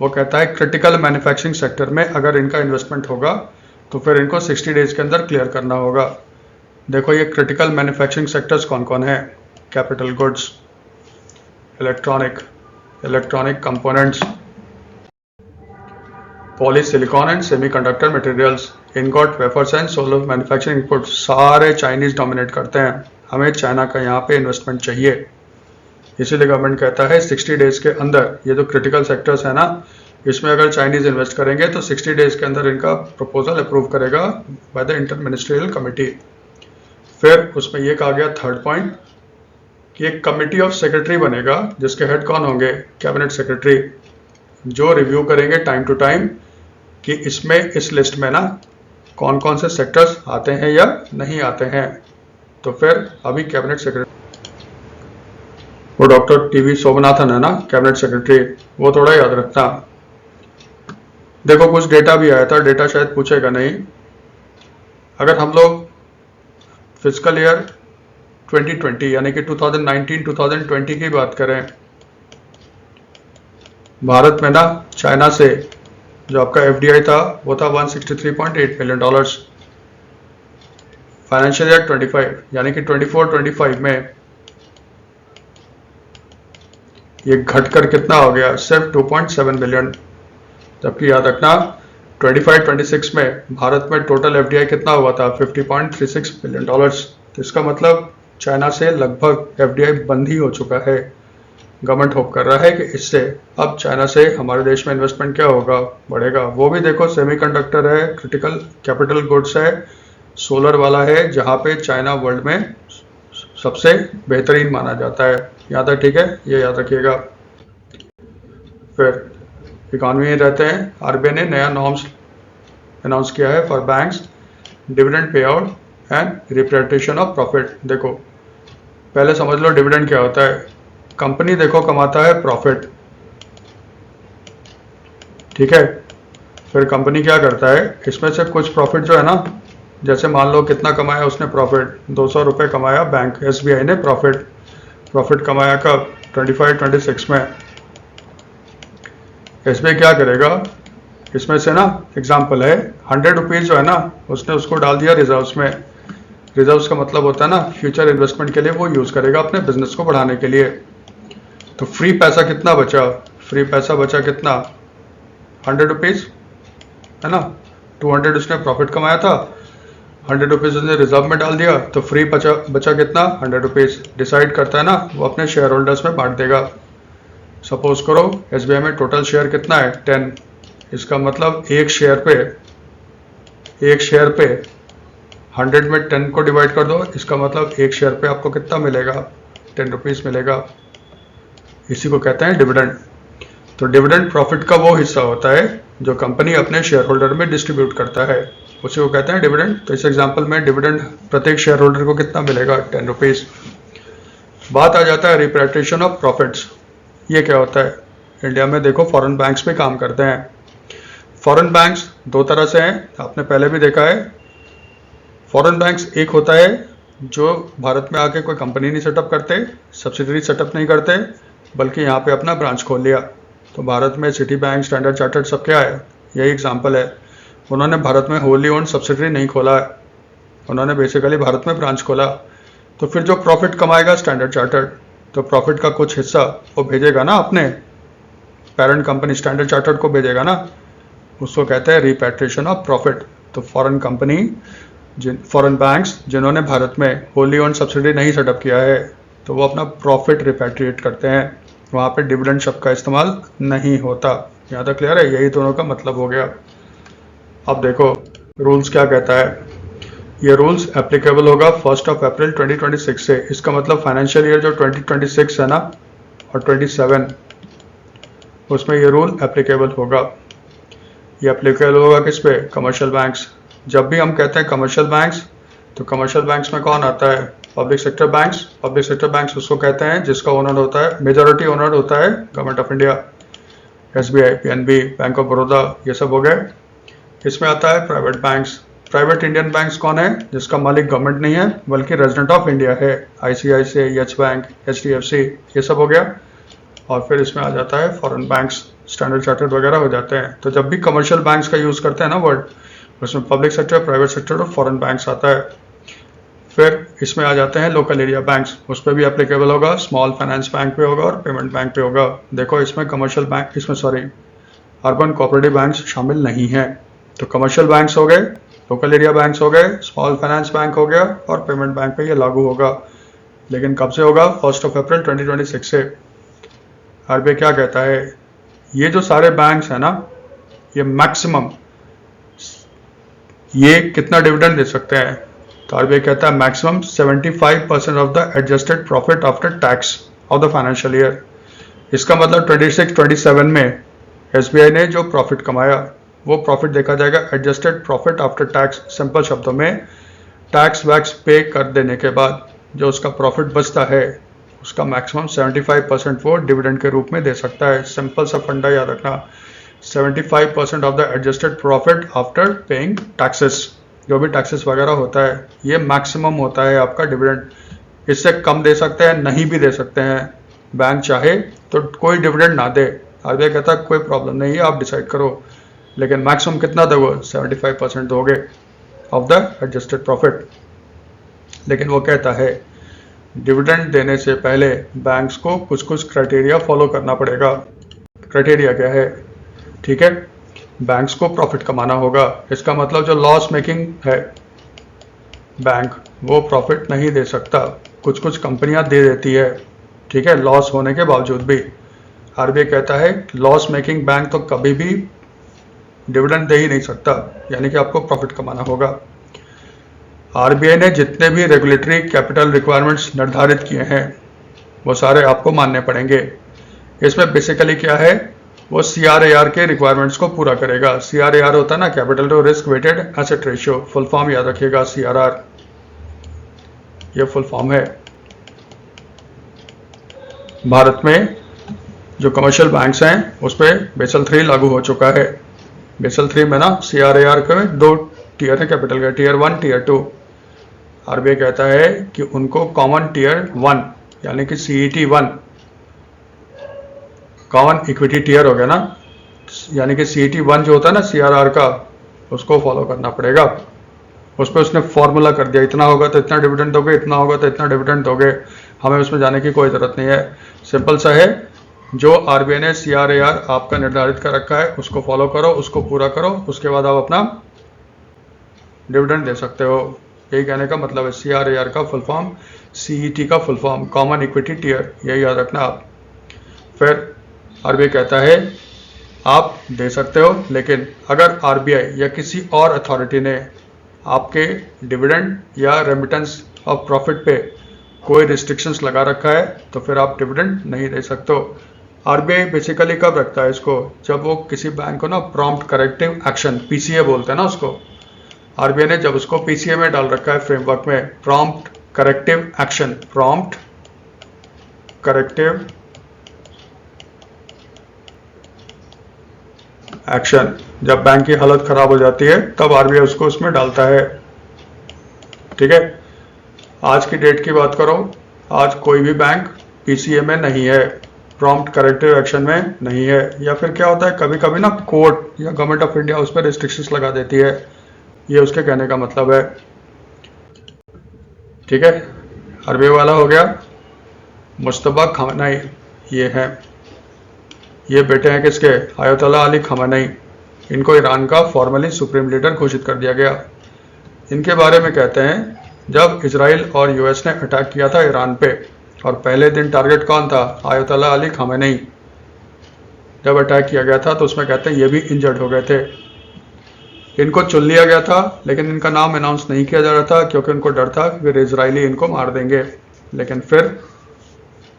वो कहता है क्रिटिकल मैन्युफैक्चरिंग सेक्टर में अगर इनका इन्वेस्टमेंट होगा तो फिर इनको 60 डेज के अंदर क्लियर करना होगा। देखो ये क्रिटिकल मैन्युफैक्चरिंग सेक्टर्स कौन कौन है, capital goods, electronic components, polysilicon and semiconductor materials, ingot, wafers and solar manufacturing input, सारे चाइनीज डोमिनेट करते हैं। हमें चाइना का यहाँ पे इन्वेस्टमेंट चाहिए, इसीलिए गवर्नमेंट कहता है 60 डेज के अंदर ये जो क्रिटिकल सेक्टर्स है ना, इसमें अगर चाइनीज इन्वेस्ट करेंगे तो 60 डेज के अंदर इनका प्रपोजल अप्रूव करेगा by the inter ministerial committee. फिर उसमें ये कहा गया थर्ड पॉइंट कि एक कमेटी ऑफ सेक्रेटरी बनेगा जिसके हेड कौन होंगे, कैबिनेट सेक्रेटरी, जो रिव्यू करेंगे टाइम टू टाइम कि इसमें इस लिस्ट में ना कौन कौन से सेक्टर्स आते हैं या नहीं आते हैं। तो फिर अभी कैबिनेट सेक्रेटरी वो डॉक्टर टीवी सोमनाथन है ना कैबिनेट सेक्रेटरी, वो थोड़ा याद रखना। देखो कुछ डेटा भी आया था, डेटा शायद पूछेगा नहीं। अगर हम लोग फिजिकल ईयर 2020 यानी कि 2019-2020 की बात करें, भारत में ना चाइना से जो आपका एफडीआई था वो था $163.8 मिलियन। फाइनेंशियल ईयर 25 यानी कि 24-25 में ये घटकर कितना हो गया, सिर्फ 2.7 बिलियन। जबकि याद रखना 25-26 में भारत में टोटल एफडीआई कितना हुआ था, $50.36 बिलियन। तो इसका मतलब चाइना से लगभग एफडीआई बंद ही हो चुका है। गवर्नमेंट होप कर रहा है कि इससे अब चाइना से हमारे देश में इन्वेस्टमेंट क्या होगा, बढ़ेगा। वो भी देखो सेमीकंडक्टर है, क्रिटिकल कैपिटल गुड्स है, सोलर वाला है, जहाँ पे चाइना वर्ल्ड में सबसे बेहतरीन माना जाता है। यहाँ तक ठीक है, ये याद रखिएगा। फिर इकॉनमी में रहते हैं, आरबीआई ने नया नॉर्म्स अनाउंस किया है for banks, dividend pay out and repatriation of profit. देखो पहले समझ लो डिविडेंड क्या होता है। कंपनी देखो कमाता है प्रॉफिट, ठीक है। फिर कंपनी क्या करता है, इसमें से कुछ प्रॉफिट जो है ना, जैसे मान लो कितना कमाया उसने प्रॉफिट, 200 रुपये कमाया बैंक एसबीआई ने प्रॉफिट कमाया कब, 25-26 में। एसबीआई क्या करेगा, इसमें से ना एग्जांपल है 100 रुपीज़ जो है ना, उसने उसको डाल दिया रिजर्व्स में। रिजर्व्स का मतलब होता है ना फ्यूचर इन्वेस्टमेंट के लिए, वो यूज़ करेगा अपने बिजनेस को बढ़ाने के लिए। तो फ्री पैसा कितना बचा, फ्री पैसा बचा कितना, 100 रुपीज़ है ना। 200 उसने प्रॉफिट कमाया था, 100 रुपीज़ उसने रिजर्व में डाल दिया, तो फ्री बचा कितना, 100 रुपीज़। डिसाइड करता है ना वो अपने शेयर होल्डर्स में बांट देगा। सपोज करो एसबीआई में टोटल शेयर कितना है, 10। इसका मतलब एक शेयर पे 100 में 10 को डिवाइड कर दो, इसका मतलब एक शेयर पे आपको कितना मिलेगा, 10 रुपीज़ मिलेगा। इसी को कहते हैं डिविडेंड। तो डिविडेंड प्रॉफिट का वो हिस्सा होता है जो कंपनी अपने शेयर होल्डर में डिस्ट्रीब्यूट करता है, उसी को कहते हैं डिविडेंड। तो इस एग्जांपल में डिविडेंड प्रत्येक शेयर होल्डर को कितना मिलेगा, 10 रुपीज़। बात आ जाता है रिपेट्रिएशन ऑफ प्रॉफिट्स। ये क्या होता है, इंडिया में देखो फॉरेन बैंक्स पे काम करते हैं। फॉरेन बैंक्स दो तरह से हैं, आपने पहले भी देखा है। फॉरेन बैंक्स एक होता है जो भारत में आके कोई कंपनी नहीं सेटअप करते, सब्सिडरी सेटअप नहीं करते, बल्कि यहाँ पे अपना ब्रांच खोल लिया। तो भारत में सिटी बैंक, स्टैंडर्ड चार्टर्ड सब क्या है, यही एग्जांपल है। उन्होंने भारत में होली ओन्ड सब्सिडरी नहीं खोला है, उन्होंने बेसिकली भारत में ब्रांच खोला। तो फिर जो प्रॉफिट कमाएगा स्टैंडर्ड चार्टर्ड, तो प्रॉफिट का कुछ हिस्सा वो भेजेगा ना अपने पेरेंट कंपनी स्टैंडर्ड चार्टर्ड को भेजेगा ना, उसको कहते हैं रिपेट्रिएशन ऑफ प्रॉफिट। तो फॉरेन बैंक्स जिन्होंने भारत में होली ओन्ड सब्सिडी नहीं सेटअप किया है, तो वो अपना प्रॉफिट रिपेट्रिएट करते हैं, वहाँ पे डिविडेंड शब्द का इस्तेमाल नहीं होता। यहाँ तक क्लियर है, यही दोनों का मतलब हो गया। अब देखो रूल्स क्या कहता है। ये रूल्स एप्लीकेबल होगा 1 अप्रैल 2026 से। इसका मतलब फाइनेंशियल ईयर जो 2026 है ना और 27, उसमें ये रूल एप्लीकेबल होगा। ये एप्लीकेबल होगा किस पे, कमर्शियल बैंक्स। जब भी हम कहते हैं कमर्शियल बैंक्स, तो कमर्शियल बैंक्स में कौन आता है, public sector banks. Public sector banks उसको कहते हैं जिसका ओनर होता है, मेजॉरिटी ओनर होता है government of India. SBI, PNB, bank of Baroda, ये सब हो गए। इसमें आता है private banks. Private Indian banks कौन है, जिसका मालिक गवर्नमेंट नहीं है बल्कि रेजिडेंट ऑफ इंडिया है, आईसीआईसीआई, यस बैंक, एचडीएफसी, ये सब हो गया। और फिर इसमें आ जाता है फॉरेन बैंक्स, स्टैंडर्ड चार्टर्ड वगैरह हो जाते हैं। तो जब भी कमर्शियल बैंक्स का यूज़ करते हैं ना वर्ड, उसमें पब्लिक सेक्टर, प्राइवेट सेक्टर और फॉरेन बैंक्स आता है। फिर इसमें आ जाते हैं लोकल एरिया बैंक्स, उस पर भी एप्लीकेबल होगा, स्मॉल फाइनेंस बैंक पे होगा और पेमेंट बैंक पे होगा। देखो इसमें कमर्शियल बैंक, इसमें सॉरी अर्बन कोऑपरेटिव बैंक्स शामिल नहीं है। तो कमर्शियल बैंक्स हो गए, लोकल एरिया बैंक्स हो गए, स्मॉल फाइनेंस बैंक हो गया और पेमेंट बैंक पे ये लागू होगा। लेकिन कब से होगा? 1 अप्रैल 2026 से। आरबीआई क्या कहता है, ये जो सारे बैंक्स हैं ना, ये मैक्सिमम ये कितना डिविडेंड दे सकते हैं? तो आरबीआई कहता है maximum 75% of the adjusted profit after tax of the financial year. इसका मतलब 26-27 में एसबीआई ने जो प्रॉफिट कमाया वो प्रॉफिट देखा जाएगा adjusted profit after tax. Simple शब्दों में टैक्स वैक्स पे कर देने के बाद जो उसका प्रॉफिट बचता है उसका मैक्सिमम 75% वो डिविडेंड के रूप में दे सकता है। सिंपल सा फंडा याद रखना, 75% of the adjusted profit after paying taxes, जो भी टैक्सेस वगैरह होता है ये मैक्सिमम होता है आपका डिविडेंड। इससे कम दे सकते हैं, नहीं भी दे सकते हैं। बैंक चाहे तो कोई डिविडेंड ना दे, आरबीआई कहता है कोई प्रॉब्लम नहीं है, आप डिसाइड करो, लेकिन मैक्सिमम कितना दोगे? 75% दोगे ऑफ द एडजस्टेड प्रॉफिट। लेकिन वो कहता है डिविडेंड देने से पहले बैंक्स को कुछ कुछ क्राइटेरिया फॉलो करना पड़ेगा। क्राइटेरिया क्या है? ठीक है, बैंक्स को प्रॉफिट कमाना होगा। इसका मतलब जो लॉस मेकिंग है बैंक, वो प्रॉफिट नहीं दे सकता। कुछ कुछ कंपनियां दे देती है, ठीक है, लॉस होने के बावजूद भी। आरबीआई कहता है लॉस मेकिंग बैंक तो कभी भी डिविडेंड दे ही नहीं सकता, यानी कि आपको प्रॉफिट कमाना होगा। आरबीआई ने जितने भी रेगुलेटरी कैपिटल रिक्वायरमेंट्स निर्धारित किए हैं वो सारे आपको मानने पड़ेंगे। इसमें बेसिकली क्या है, वो CRAR के रिक्वायरमेंट्स को पूरा करेगा। CRAR होता है ना, capital to risk weighted asset ratio, full form याद रखिएगा CRR, ये फुल फॉर्म है। भारत में जो कमर्शियल बैंक्स हैं उस पर बेसल 3 लागू हो चुका है। बेसल 3 में ना CRAR के 2 टीयर है कैपिटल का, टीयर 1 टीयर 2। आरबीआई कहता है कि उनको कॉमन टीयर 1 यानी कि CET1 कॉमन इक्विटी टीयर हो गया ना, यानी कि CET1 जो होता है ना CRR का, उसको फॉलो करना पड़ेगा। उस पर उसने फॉर्मूला कर दिया, इतना होगा तो इतना डिविडेंड दोगे, इतना होगा तो इतना डिविडेंड दोगे। हमें उसमें जाने की कोई ज़रूरत नहीं है, सिंपल सा है। जो आरबीआई ने CRAR आपका निर्धारित कर रखा है उसको फॉलो करो, उसको पूरा करो, उसके बाद आप अपना डिविडेंड दे सकते हो। यही कहने का मतलब है। CRAR का फुल फॉर्म, CET का full form common equity tier, यही याद रखना आप। फिर आरबीआई कहता है आप दे सकते हो, लेकिन अगर आरबीआई या किसी और अथॉरिटी ने आपके डिविडेंड या रेमिटेंस ऑफ प्रॉफिट पे कोई रिस्ट्रिक्शंस लगा रखा है तो फिर आप डिविडेंड नहीं दे सकते हो। आरबीआई बेसिकली कब रखता है इसको? जब वो किसी बैंक को ना प्रॉम्प्ट करेक्टिव एक्शन, PCA बोलते हैं ना उसको, आरबीआई ने जब उसको PCA में डाल रखा है फ्रेमवर्क में, prompt corrective action, prompt corrective action, जब बैंक की हालत खराब हो जाती है तब आरबीआई उसको उसमें डालता है। ठीक है, आज की डेट की बात करो, आज कोई भी बैंक PCA में नहीं है, प्रॉम्प्ट करेक्टिव एक्शन में नहीं है। या फिर क्या होता है, कभी कभी ना कोर्ट या गवर्नमेंट ऑफ इंडिया उस पर रिस्ट्रिक्शंस लगा देती है, ये उसके कहने का मतलब है। ठीक है, आरबीआई वाला हो गया। मुश्तबा खamenei, ये है, ये बेटे हैं किसके? Ayatollah Ali Khamenei. इनको ईरान का फॉर्मली सुप्रीम लीडर घोषित कर दिया गया। इनके बारे में कहते हैं जब इजराइल और यूएस ने अटैक किया था ईरान पे, और पहले दिन टारगेट कौन था? Ayatollah Ali Khamenei. जब अटैक किया गया था तो उसमें कहते हैं ये भी इंजर्ड हो गए थे। इनको चुन लिया गया था, लेकिन इनका नाम अनाउंस नहीं किया जा रहा था क्योंकि उनको डर था कि फिर इजरायली इनको मार देंगे। लेकिन फिर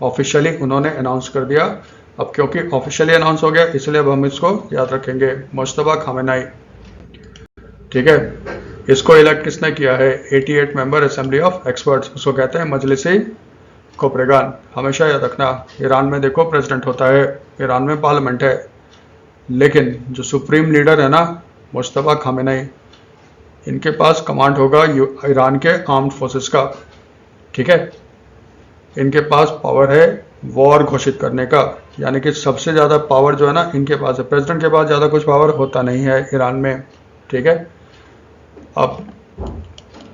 ऑफिशियली उन्होंने अनाउंस कर दिया। अब क्योंकि ऑफिशियली अनाउंस हो गया इसलिए अब हम इसको याद रखेंगे, मुश्तबा खamenei। ठीक है, इसको इलेक्ट किसने किया है? 88 मेंबर असेंबली ऑफ एक्सपर्ट्स, उसको कहते हैं मजलिसी कोपरेगान। हमेशा याद रखना, ईरान में देखो प्रेसिडेंट होता है, ईरान में पार्लियामेंट है, लेकिन जो सुप्रीम लीडर है ना मुश्तबा खamenei, इनके पास कमांड होगा ईरान के आर्म्ड फोर्सेस का। ठीक है, इनके पास पावर है वॉर घोषित करने का, यानी कि सबसे ज़्यादा पावर जो है ना इनके पास है। प्रेसिडेंट के पास ज़्यादा कुछ पावर होता नहीं है ईरान में। ठीक है, अब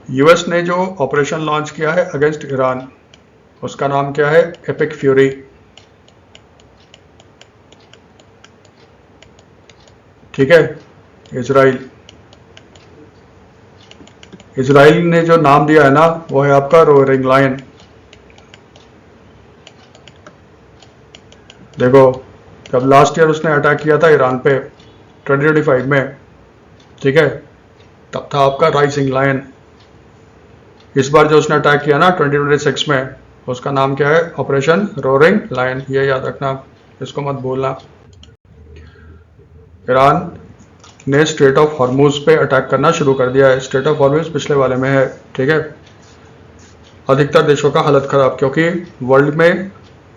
यूएस ने जो ऑपरेशन लॉन्च किया है अगेंस्ट ईरान, उसका नाम क्या है? Epic fury. ठीक है। इजराइल ने जो नाम दिया है ना, वो है आपका रोअरिंग लायन। देखो, जब लास्ट ईयर उसने अटैक किया था ईरान पे 2025 में, ठीक है, तब था आपका राइजिंग लायन। इस बार जो उसने अटैक किया ना 2026 में, उसका नाम क्या है? Operation roaring lion. ये याद रखना, इसको मत भूलना। ईरान ने स्ट्रेट ऑफ हॉर्मुज पे अटैक करना शुरू कर दिया है। स्ट्रेट ऑफ हॉर्मुज पिछले वाले में है, ठीक है। अधिकतर देशों का हालत खराब, क्योंकि वर्ल्ड में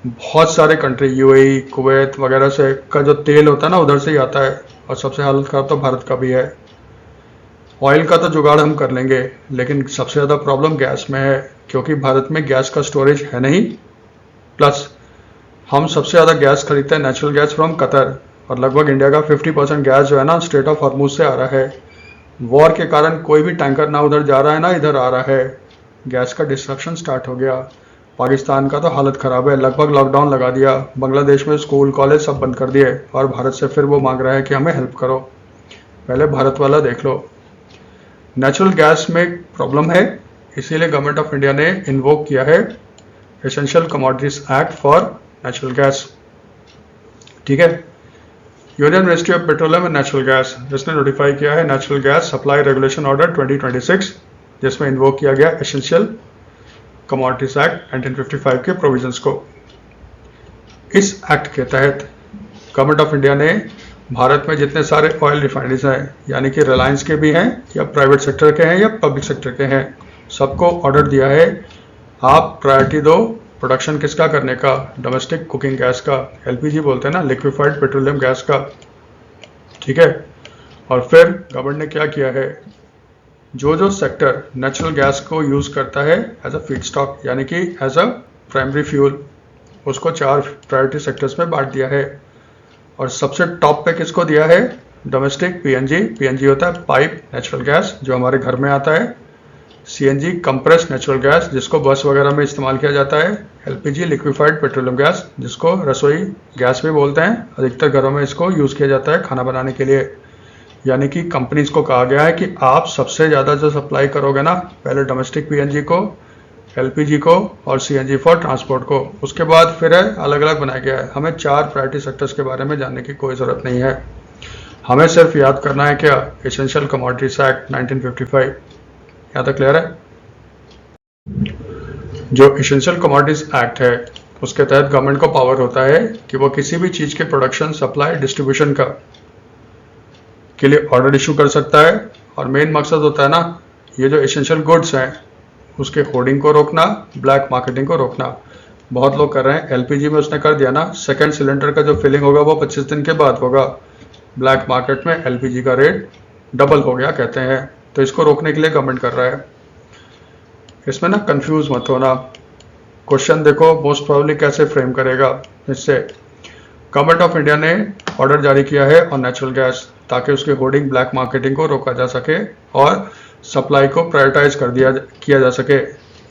बहुत सारे कंट्री, यूएई, कुवैत वगैरह से का जो तेल होता है ना, उधर से ही आता है। और सबसे हालत खराब तो भारत का भी है। ऑयल का तो जुगाड़ हम कर लेंगे, लेकिन सबसे ज़्यादा प्रॉब्लम गैस में है, क्योंकि भारत में गैस का स्टोरेज है नहीं। प्लस हम सबसे ज़्यादा गैस खरीदते हैं नेचुरल गैस फ्रॉम कतर, और लगभग इंडिया का 50% गैस जो है ना, स्ट्रेट ऑफ हॉर्मुज से आ रहा है। वॉर के कारण कोई भी टैंकर ना उधर जा रहा है ना इधर आ रहा है। गैस का डिस्ट्रक्शन स्टार्ट हो गया। पाकिस्तान का तो हालत ख़राब है, लगभग लॉकडाउन लगा दिया। बांग्लादेश में स्कूल कॉलेज सब बंद कर दिए, और भारत से फिर वो मांग रहा है कि हमें हेल्प करो। पहले भारत वाला देख लो। नेचुरल गैस में प्रॉब्लम है, इसीलिए गवर्नमेंट ऑफ इंडिया ने इन्वोक किया है essential commodities act for natural gas. ठीक है। Union ministry of petroleum and natural gas, जिसने नोटिफाई किया है natural gas supply regulation order 2026, जिसमें इन्वोक किया गया एसेंशियल कमोडिटीज एक्ट 1955 के प्रोविजंस को। इस एक्ट के तहत गवर्नमेंट ऑफ इंडिया ने भारत में जितने सारे ऑयल रिफाइनरीज हैं, यानी कि रिलायंस के भी हैं या प्राइवेट सेक्टर के हैं या पब्लिक सेक्टर के हैं, सबको ऑर्डर दिया है, आप प्रायोरिटी दो प्रोडक्शन किसका करने का? डोमेस्टिक कुकिंग गैस का, एलपीजी बोलते हैं ना, लिक्विफाइड पेट्रोलियम गैस का। ठीक है। और फिर गवर्नमेंट ने क्या किया है, जो सेक्टर नेचुरल गैस को यूज़ करता है एज अ फीड स्टॉक, यानी कि एज अ प्राइमरी फ्यूल, उसको 4 प्रायोरिटी सेक्टर्स में बांट दिया है। और सबसे टॉप पे किसको दिया है? Domestic PNG. पीएनजी होता है पाइप नेचुरल गैस, जो हमारे घर में आता है। सीएनजी कंप्रेस्ड नेचुरल गैस, जिसको बस वगैरह में इस्तेमाल किया जाता है। एलपीजी लिक्विफाइड पेट्रोलियम गैस, जिसको रसोई गैस भी बोलते हैं। अधिकतर घरों में इसको यूज़ किया जाता है खाना बनाने के लिए। यानी कि कंपनीज को कहा गया है कि आप सबसे ज़्यादा जो सप्लाई करोगे ना, पहले डोमेस्टिक पीएनजी को, एलपीजी को और सीएनजी फॉर ट्रांसपोर्ट को, उसके बाद फिर अलग अलग बनाया गया है। हमें 4 प्रायोरिटी सेक्टर्स के बारे में जानने की कोई ज़रूरत नहीं है। हमें सिर्फ याद करना है क्या? Essential commodities act 1955। यहाँ तक क्लियर है? जो एसेंशियल कमोडिटीज एक्ट है, उसके तहत गवर्नमेंट को पावर होता है कि वो किसी भी चीज़ के प्रोडक्शन, सप्लाई, डिस्ट्रीब्यूशन का के लिए ऑर्डर इशू कर सकता है। और मेन मकसद होता है ना, ये जो एसेंशियल गुड्स हैं उसके होर्डिंग को रोकना, ब्लैक मार्केटिंग को रोकना। बहुत लोग कर रहे हैं। एलपीजी में उसने कर दिया ना, सेकंड सिलेंडर का जो फिलिंग होगा वो 25 दिन के बाद होगा। ब्लैक मार्केट में एलपीजी का रेट डबल हो गया कहते हैं। तो इसको रोकने के लिए गवर्नमेंट कर रहा है। इसमें ना कंफ्यूज मत होना। क्वेश्चन देखो मोस्ट प्रोबेबली कैसे फ्रेम करेगा। इससे गवर्नमेंट ऑफ इंडिया ने ऑर्डर जारी किया है ऑन नेचुरल गैस, ताकि उसके होर्डिंग, ब्लैक मार्केटिंग को रोका जा सके और सप्लाई को प्रायोरिटाइज किया जा सके।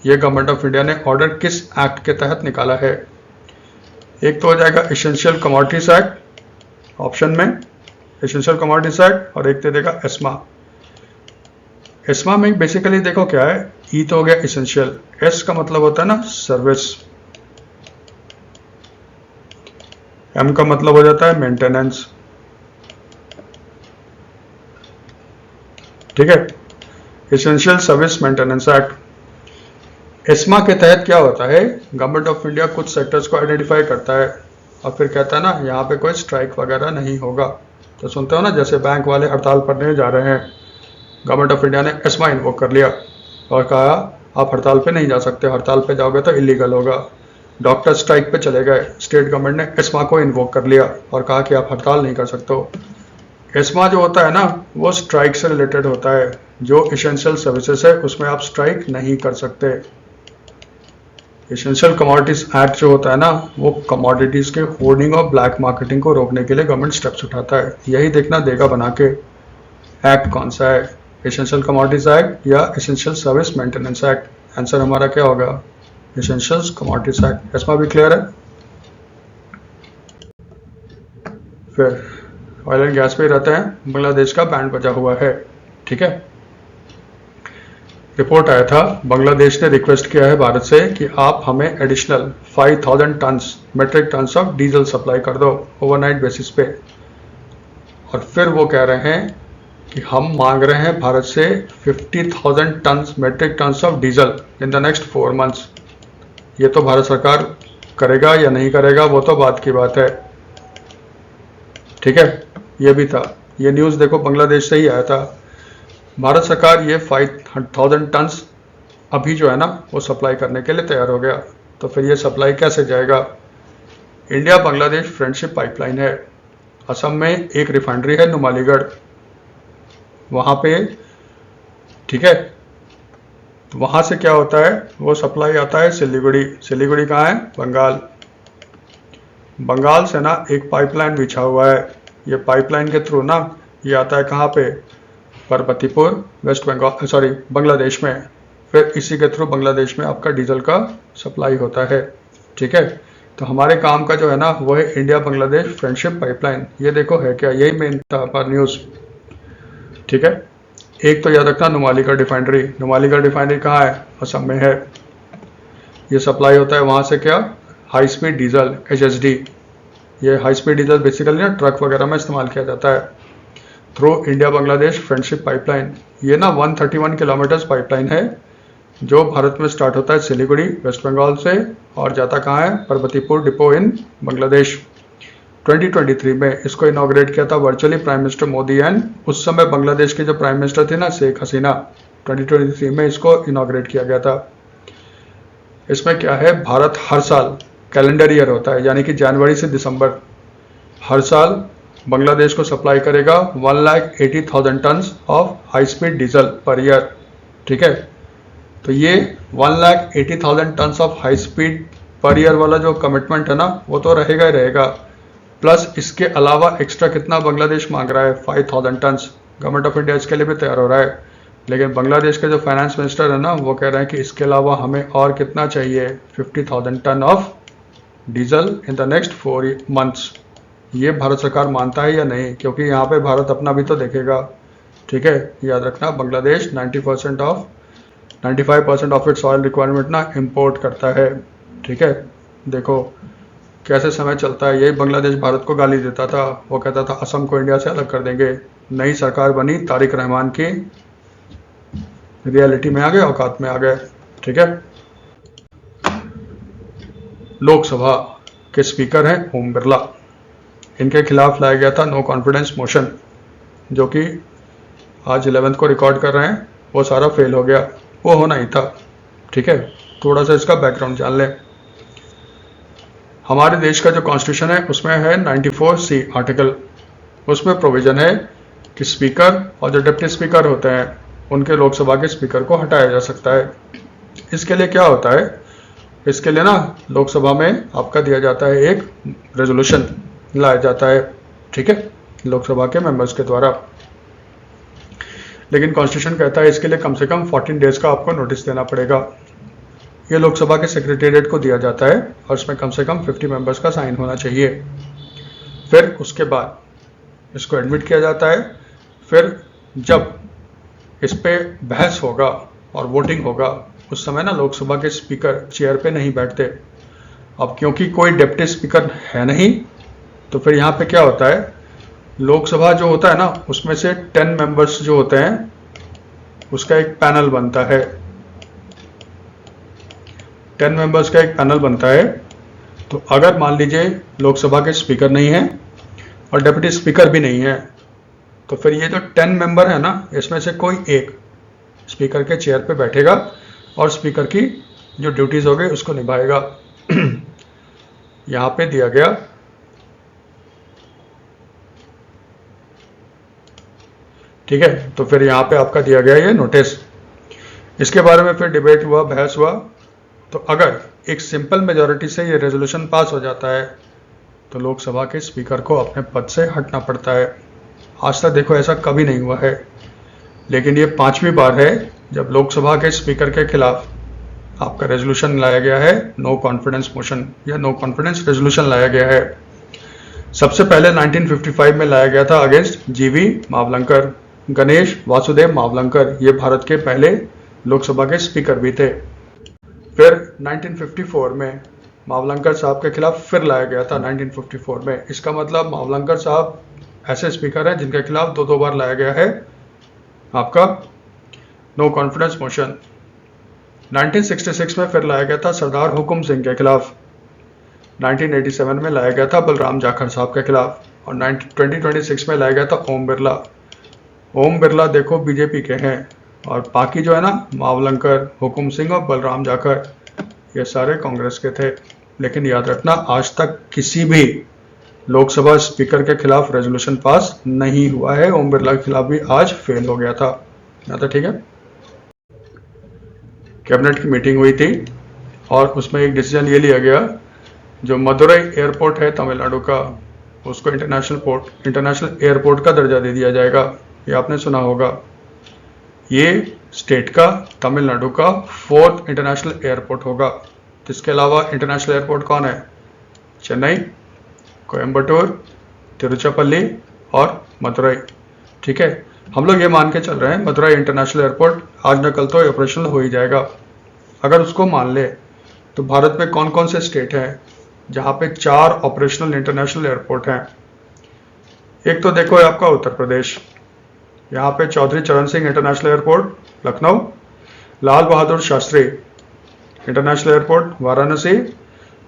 ये गवर्नमेंट ऑफ इंडिया ने ऑर्डर किस एक्ट के तहत निकाला है? एक तो हो जाएगा एसेंशियल कमोडिटीज एक्ट ऑप्शन में, एसेंशियल कमोडिटीज एक्ट, और एक दे देगा एस्मा। एस्मा में बेसिकली देखो क्या है, ई तो हो गया एसेंशियल, एस का मतलब होता है ना सर्विस, एम का मतलब हो जाता है मेंटेनेंस। ठीक है। Essential service maintenance act. ESMA के तहत क्या होता है, गवर्नमेंट ऑफ इंडिया कुछ सेक्टर्स को आइडेंटिफाई करता है और फिर कहता है ना, यहाँ पे कोई स्ट्राइक वगैरह नहीं होगा। तो सुनते हो ना, जैसे बैंक वाले हड़ताल पर नहीं जा रहे हैं, गवर्नमेंट ऑफ इंडिया ने एस्मा इन्वोक कर लिया और कहा आप हड़ताल पे नहीं जा सकते, हड़ताल पे जाओगे तो इलीगल होगा। डॉक्टर स्ट्राइक पे चले गए, स्टेट गवर्नमेंट ने एस्मा को इन्वोक कर लिया और कहा कि आप हड़ताल नहीं कर सकते हो। एस्मा जो होता है ना, वो स्ट्राइक से रिलेटेड होता है। जो एसेंशियल सर्विसेज है उसमें आप स्ट्राइक नहीं कर सकते। एसेंशियल कमोडिटीज एक्ट जो होता है ना, वो कमोडिटीज के होर्डिंग और ब्लैक मार्केटिंग को रोकने के लिए गवर्नमेंट स्टेप्स उठाता है। यही देखना देगा बना के एक्ट कौन सा है, एसेंशियल कमोडिटीज एक्ट या essential service maintenance act? Answer हमारा क्या होगा? Essential commodities act. इसमें भी क्लियर है? फिर ऑयल एंड गैस पे रहते हैं, बांग्लादेश का बैंड बजा हुआ है। ठीक है, रिपोर्ट आया था, बांग्लादेश ने रिक्वेस्ट किया है भारत से कि आप हमें additional 5000 metric tons of diesel supply कर दो ओवरनाइट बेसिस पे। और फिर वो कह रहे हैं कि हम मांग रहे हैं भारत से 50,000 metric tons of diesel in the next 4 months. ये तो भारत सरकार करेगा या नहीं करेगा वो तो बात की बात है। ठीक है, ये भी था, ये न्यूज़ देखो बांग्लादेश से ही आया था। भारत सरकार ये 5,000 टन्स अभी जो है ना वो सप्लाई करने के लिए तैयार हो गया। तो फिर ये सप्लाई कैसे जाएगा? इंडिया बांग्लादेश फ्रेंडशिप पाइपलाइन है। असम में एक रिफाइनरी है नुमालीगढ़, वहाँ पे, ठीक है, तो वहाँ से क्या होता है, वो सप्लाई आता है सिलीगुड़ी। सिलीगुड़ी कहाँ है? बंगाल। बंगाल से ना एक पाइपलाइन बिछा हुआ है, ये पाइपलाइन के थ्रू ना ये आता है कहाँ पे? परबतीपुर, वेस्ट बंगाल, सॉरी बांग्लादेश में। फिर इसी के थ्रू बांग्लादेश में आपका डीजल का सप्लाई होता है। ठीक है, तो हमारे काम का जो है ना वो है इंडिया बांग्लादेश फ्रेंडशिप पाइपलाइन। ये देखो है क्या, यही मेन था हमारा न्यूज़। ठीक है, एक तो याद रखना नुमालीगढ़ रिफाइनरी। नुमालीगढ़ रिफाइनरी कहाँ है? असम में है। ये सप्लाई होता है वहाँ से क्या? High speed diesel, HSD। ये हाई स्पीड डीजल बेसिकली ना ट्रक वगैरह में इस्तेमाल किया जाता है through India Bangladesh friendship pipeline. ये ना 131 किलोमीटर्स पाइपलाइन है जो भारत में स्टार्ट होता है सिलीगुड़ी वेस्ट बंगाल से और जाता कहाँ है? परबतीपुर डिपो इन बांग्लादेश। 2023 में इसको इनॉग्रेट किया था virtually prime minister Modi and उस समय बांग्लादेश के जो प्राइम मिनिस्टर थे ना शेख हसीना। 2023 में इसको इनॉग्रेट किया गया था। इसमें क्या है, भारत हर साल कैलेंडर ईयर होता है यानी कि जनवरी से दिसंबर हर साल बांग्लादेश को सप्लाई करेगा 1,80,000 tons of high speed diesel per year. ठीक है, तो ये 1,80,000 tons of high speed per year वाला जो कमिटमेंट है ना वो तो रहेगा ही रहेगा। प्लस इसके अलावा एक्स्ट्रा कितना बांग्लादेश मांग रहा है? 5,000 टन्स। गवर्नमेंट ऑफ इंडिया इसके लिए भी तैयार हो रहा है, लेकिन बांग्लादेश के जो फाइनेंस मिनिस्टर है ना वो कह रहे हैं कि इसके अलावा हमें और कितना चाहिए? 50,000 ton of diesel in the next 4 months. ये भारत सरकार मानता है या नहीं? क्योंकि यहाँ पे भारत अपना भी तो देखेगा। ठीक है, याद रखना Bangladesh 95% of its oil requirement ना इंपोर्ट करता है। ठीक है, देखो कैसे समय चलता है। यही बांग्लादेश भारत को गाली देता था, वो कहता था असम को इंडिया से अलग कर देंगे। नई सरकार बनी, तारिक रहमान की, रियलिटी में आ गए, औकात में आ गए। ठीक है, लोकसभा के स्पीकर हैं ओम बिरला। इनके खिलाफ लाया गया था नो कॉन्फिडेंस मोशन, जो कि आज 11th को रिकॉर्ड कर रहे हैं, वो सारा फेल हो गया। वो होना ही था। ठीक है, थोड़ा सा इसका बैकग्राउंड जान लें। हमारे देश का जो कॉन्स्टिट्यूशन है उसमें है 94C आर्टिकल। उसमें प्रोविजन है कि स्पीकर और जो डिप्टी स्पीकर होते हैं उनके लोकसभा के स्पीकर को हटाया जा सकता है। इसके लिए क्या होता है, इसके लिए ना लोकसभा में आपका दिया जाता है एक रेजोल्यूशन लाया जाता है। ठीक है, लोकसभा के मेंबर्स के द्वारा। लेकिन कॉन्स्टिट्यूशन कहता है इसके लिए कम से कम 14 डेज का आपको नोटिस देना पड़ेगा। ये लोकसभा के सेक्रेटेरिएट को दिया जाता है और इसमें कम से कम 50 मेंबर्स का साइन होना चाहिए। फिर उसके बाद इसको एडमिट किया जाता है। फिर जब इस पे बहस होगा और वोटिंग होगा उस समय ना लोकसभा के स्पीकर चेयर पे नहीं बैठते। अब क्योंकि कोई डिप्टी स्पीकर है नहीं तो फिर यहाँ पे क्या होता है, लोकसभा जो होता है ना उसमें से 10 मेंबर्स जो होते हैं उसका एक पैनल बनता है। 10 मेंबर्स का एक पैनल बनता है। तो अगर मान लीजिए लोकसभा के स्पीकर नहीं है और डिप्टी स्पीकर भी नहीं है तो फिर ये जो 10 मेंबर है ना इसमें से कोई एक स्पीकर के चेयर पे बैठेगा और स्पीकर की जो ड्यूटीज हो गई उसको निभाएगा। यहाँ पे दिया गया, ठीक है, तो फिर यहाँ पे आपका दिया गया ये नोटिस। इसके बारे में फिर डिबेट हुआ, बहस हुआ। तो अगर एक सिंपल मेजॉरिटी से ये रेजोल्यूशन पास हो जाता है तो लोकसभा के स्पीकर को अपने पद से हटना पड़ता है। आज तक देखो ऐसा कभी नहीं हुआ है। लेकिन ये 5वीं बार है जब लोकसभा के स्पीकर के खिलाफ आपका रेजोल्यूशन लाया गया है, नो कॉन्फिडेंस मोशन या नो कॉन्फिडेंस रेजोल्यूशन लाया गया है। सबसे पहले 1955 में लाया गया था अगेंस्ट जीवी मावलंकर। गणेश वासुदेव मावलंकर ये भारत के पहले लोकसभा के स्पीकर भी थे। फिर 1954 में मावलंकर साहब के खिलाफ फिर लाया गया था 1954 में। इसका मतलब मावलंकर साहब ऐसे स्पीकर हैं जिनके खिलाफ दो बार लाया गया है आपका नो कॉन्फिडेंस मोशन। 1966 में फिर लाया गया था सरदार हुकुम सिंह के खिलाफ। 1987 में लाया गया था बलराम जाखड़ साहब के खिलाफ। और 2026 में लाया गया था ओम बिरला। ओम बिरला देखो बीजेपी के हैं, और बाकी जो है ना मावलंकर, हुकुम सिंह और बलराम जाखड़ ये सारे कांग्रेस के थे। लेकिन याद रखना आज तक किसी भी लोकसभा स्पीकर के खिलाफ रेजोल्यूशन पास नहीं हुआ है। ओम बिरला के खिलाफ भी आज फेल हो गया था। तो ठीक है, कैबिनेट की मीटिंग हुई थी और उसमें एक डिसीजन ये लिया गया, जो मदुरई एयरपोर्ट है तमिलनाडु का, उसको इंटरनेशनल एयरपोर्ट का दर्जा दे दिया जाएगा। ये आपने सुना होगा। ये स्टेट का, तमिलनाडु का 4th इंटरनेशनल एयरपोर्ट होगा। इसके अलावा इंटरनेशनल एयरपोर्ट कौन है? चेन्नई, कोयम्बटूर, तिरुचिरापल्ली और मदुरई। ठीक है, हम लोग ये मान के चल रहे हैं मदुरई इंटरनेशनल एयरपोर्ट आज न कल तो ऑपरेशनल हो ही जाएगा। अगर उसको मान ले तो भारत में कौन कौन से स्टेट हैं जहाँ पे 4 ऑपरेशनल इंटरनेशनल एयरपोर्ट हैं? एक तो देखो आपका उत्तर प्रदेश, यहाँ पे Chaudhary Charan Singh international airport Lucknow, Lal Bahadur Shastri international airport Varanasi,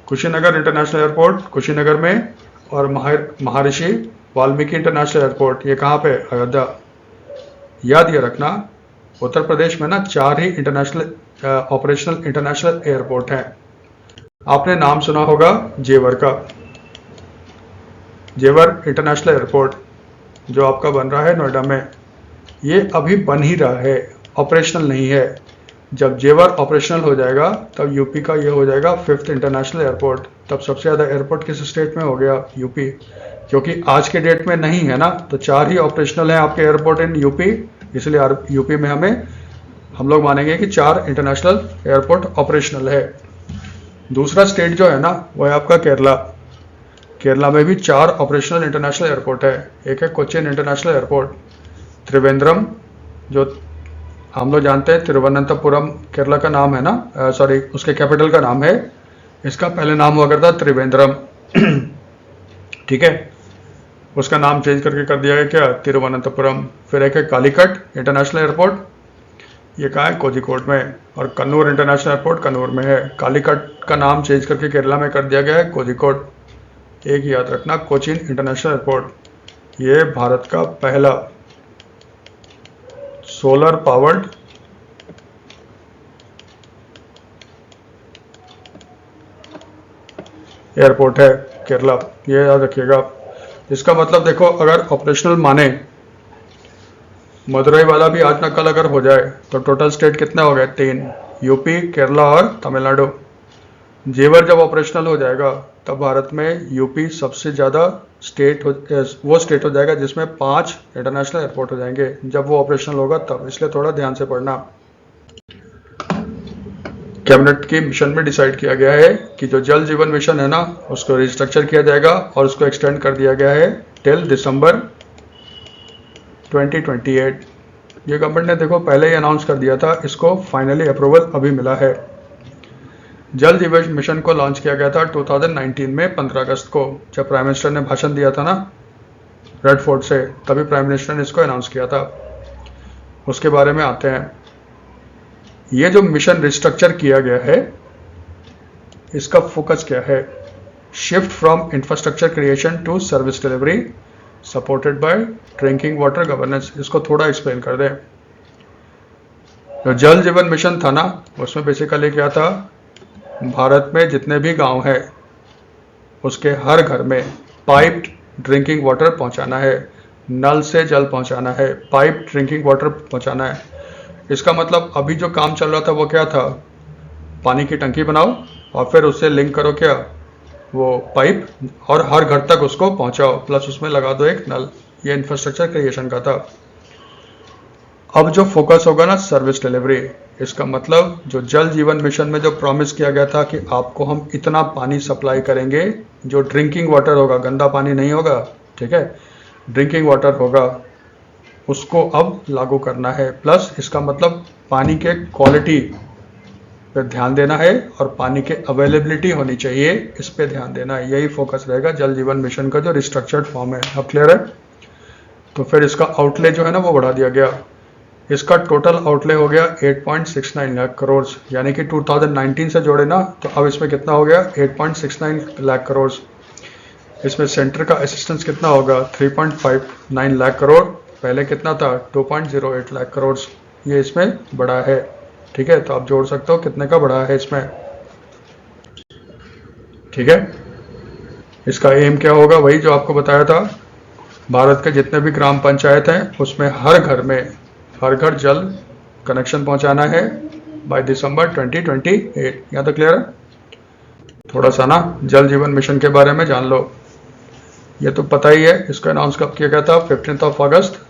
Kushinagar international airport Kushinagar में, और महर्षि वाल्मीकि इंटरनेशनल एयरपोर्ट ये कहाँ पे? अयोध्या। याद ये रखना उत्तर प्रदेश में ना 4 ही ऑपरेशनल इंटरनेशनल एयरपोर्ट हैं। आपने नाम सुना होगा जेवर का। जेवर इंटरनेशनल एयरपोर्ट जो आपका बन रहा है नोएडा में, ये अभी बन ही रहा है, ऑपरेशनल नहीं है। जब जेवर ऑपरेशनल हो जाएगा तब यूपी का ये हो जाएगा 5th इंटरनेशनल एयरपोर्ट। तब सबसे ज़्यादा एयरपोर्ट किस स्टेट में हो गया? यूपी। क्योंकि आज के डेट में नहीं है ना, तो 4 ही ऑपरेशनल हैं आपके एयरपोर्ट इन यूपी, इसलिए यूपी में हम लोग मानेंगे कि 4 इंटरनेशनल एयरपोर्ट ऑपरेशनल है। दूसरा स्टेट जो है ना वो है आपका केरला। केरला में भी 4 ऑपरेशनल इंटरनेशनल एयरपोर्ट है। एक है कोच्चिन इंटरनेशनल एयरपोर्ट, त्रिवेंद्रम जो हम लोग जानते हैं तिरुवनंतपुरम केरला का नाम है ना, सॉरी उसके कैपिटल का नाम है। इसका पहले नाम हुआ करता त्रिवेंद्रम। ठीक है, उसका नाम चेंज करके कर दिया गया क्या? तिरुवनंतपुरम। फिर एक है कालीकट इंटरनेशनल एयरपोर्ट, ये कहाँ है? कोझिकोड में। और कन्नूर इंटरनेशनल एयरपोर्ट कन्नूर में है। कालीकट का नाम चेंज करके केरला में कर दिया गया है कोझिकोड। एक याद रखना कोचीन इंटरनेशनल एयरपोर्ट, ये भारत का पहला सोलर पावर्ड एयरपोर्ट है केरला, ये याद रखिएगा। इसका मतलब देखो अगर ऑपरेशनल माने मदुरई वाला भी आज न कल अगर हो जाए तो टोटल स्टेट कितने हो गए? 3, यूपी, केरला और तमिलनाडु। जेवर जब ऑपरेशनल हो जाएगा तब भारत में यूपी सबसे ज़्यादा वो स्टेट हो जाएगा जिसमें 5 इंटरनेशनल एयरपोर्ट हो जाएंगे जब वो ऑपरेशनल होगा तब। इसलिए थोड़ा ध्यान से पढ़ना। कैबिनेट की मिशन में डिसाइड किया गया है कि जो जल जीवन मिशन है ना उसको रिस्ट्रक्चर किया जाएगा और उसको एक्सटेंड कर दिया गया है टिल दिसंबर 2028। ये गवर्नमेंट ने देखो पहले ही अनाउंस कर दिया था, इसको फाइनली अप्रूवल अभी मिला है। जल जीवन मिशन को लॉन्च किया गया था 2019 में 15 अगस्त को, जब प्राइम मिनिस्टर ने भाषण दिया था ना रेड फोर्ट से, तभी प्राइम मिनिस्टर ने इसको अनाउंस किया था। उसके बारे में आते हैं। ये जो मिशन रिस्ट्रक्चर किया गया है इसका फोकस क्या है? Shift from infrastructure creation to service delivery supported by drinking water governance. इसको थोड़ा एक्सप्लेन कर दें। जो जल जीवन मिशन था ना उसमें बेसिकली क्या था, भारत में जितने भी गांव हैं उसके हर घर में पाइप्ड ड्रिंकिंग वाटर पहुंचाना है, नल से जल पहुंचाना है, पाइप ड्रिंकिंग वाटर पहुंचाना है। इसका मतलब अभी जो काम चल रहा था वो क्या था? पानी की टंकी बनाओ और फिर उससे लिंक करो क्या? वो पाइप, और हर घर तक उसको पहुंचाओ, प्लस उसमें लगा दो एक नल। ये इंफ्रास्ट्रक्चर क्रिएशन का था। अब जो फोकस होगा ना सर्विस डिलीवरी, इसका मतलब जो जल जीवन मिशन में जो प्रॉमिस किया गया था कि आपको हम इतना पानी सप्लाई करेंगे, जो ड्रिंकिंग वाटर होगा, गंदा पानी नहीं होगा, ठीक है, ड्रिंकिंग वाटर होगा, उसको अब लागू करना है। प्लस इसका मतलब पानी के क्वालिटी पे ध्यान देना है और पानी के अवेलेबिलिटी होनी चाहिए, इस पे ध्यान देना है। यही फोकस रहेगा जल जीवन मिशन का जो रिस्ट्रक्चर्ड फॉर्म है। अब क्लियर है? तो फिर इसका आउटले जो है ना वो बढ़ा दिया गया। इसका टोटल आउटले हो गया 8.69 लाख करोड़, यानी कि 2019 से जोड़े ना तो अब इसमें कितना हो गया 8.69 लाख करोड़। इसमें सेंटर का असिस्टेंस कितना होगा 3.59 लाख करोड़, पहले कितना था 2.08 लाख करोड़, ये इसमें बढ़ा है। ठीक है, तो आप जोड़ सकते हो कितने का बढ़ा है इसमें। ठीक है, इसका एम क्या होगा, वही जो आपको बताया था, भारत के जितने भी ग्राम पंचायत हैं उसमें हर घर में हर घर जल कनेक्शन पहुंचाना है बाय दिसंबर 2028। यहाँ तक क्लियर है? थोड़ा सा ना जल जीवन मिशन के बारे में जान लो। ये तो पता ही है, इसका अनाउंस कब किया गया था 15 अगस्त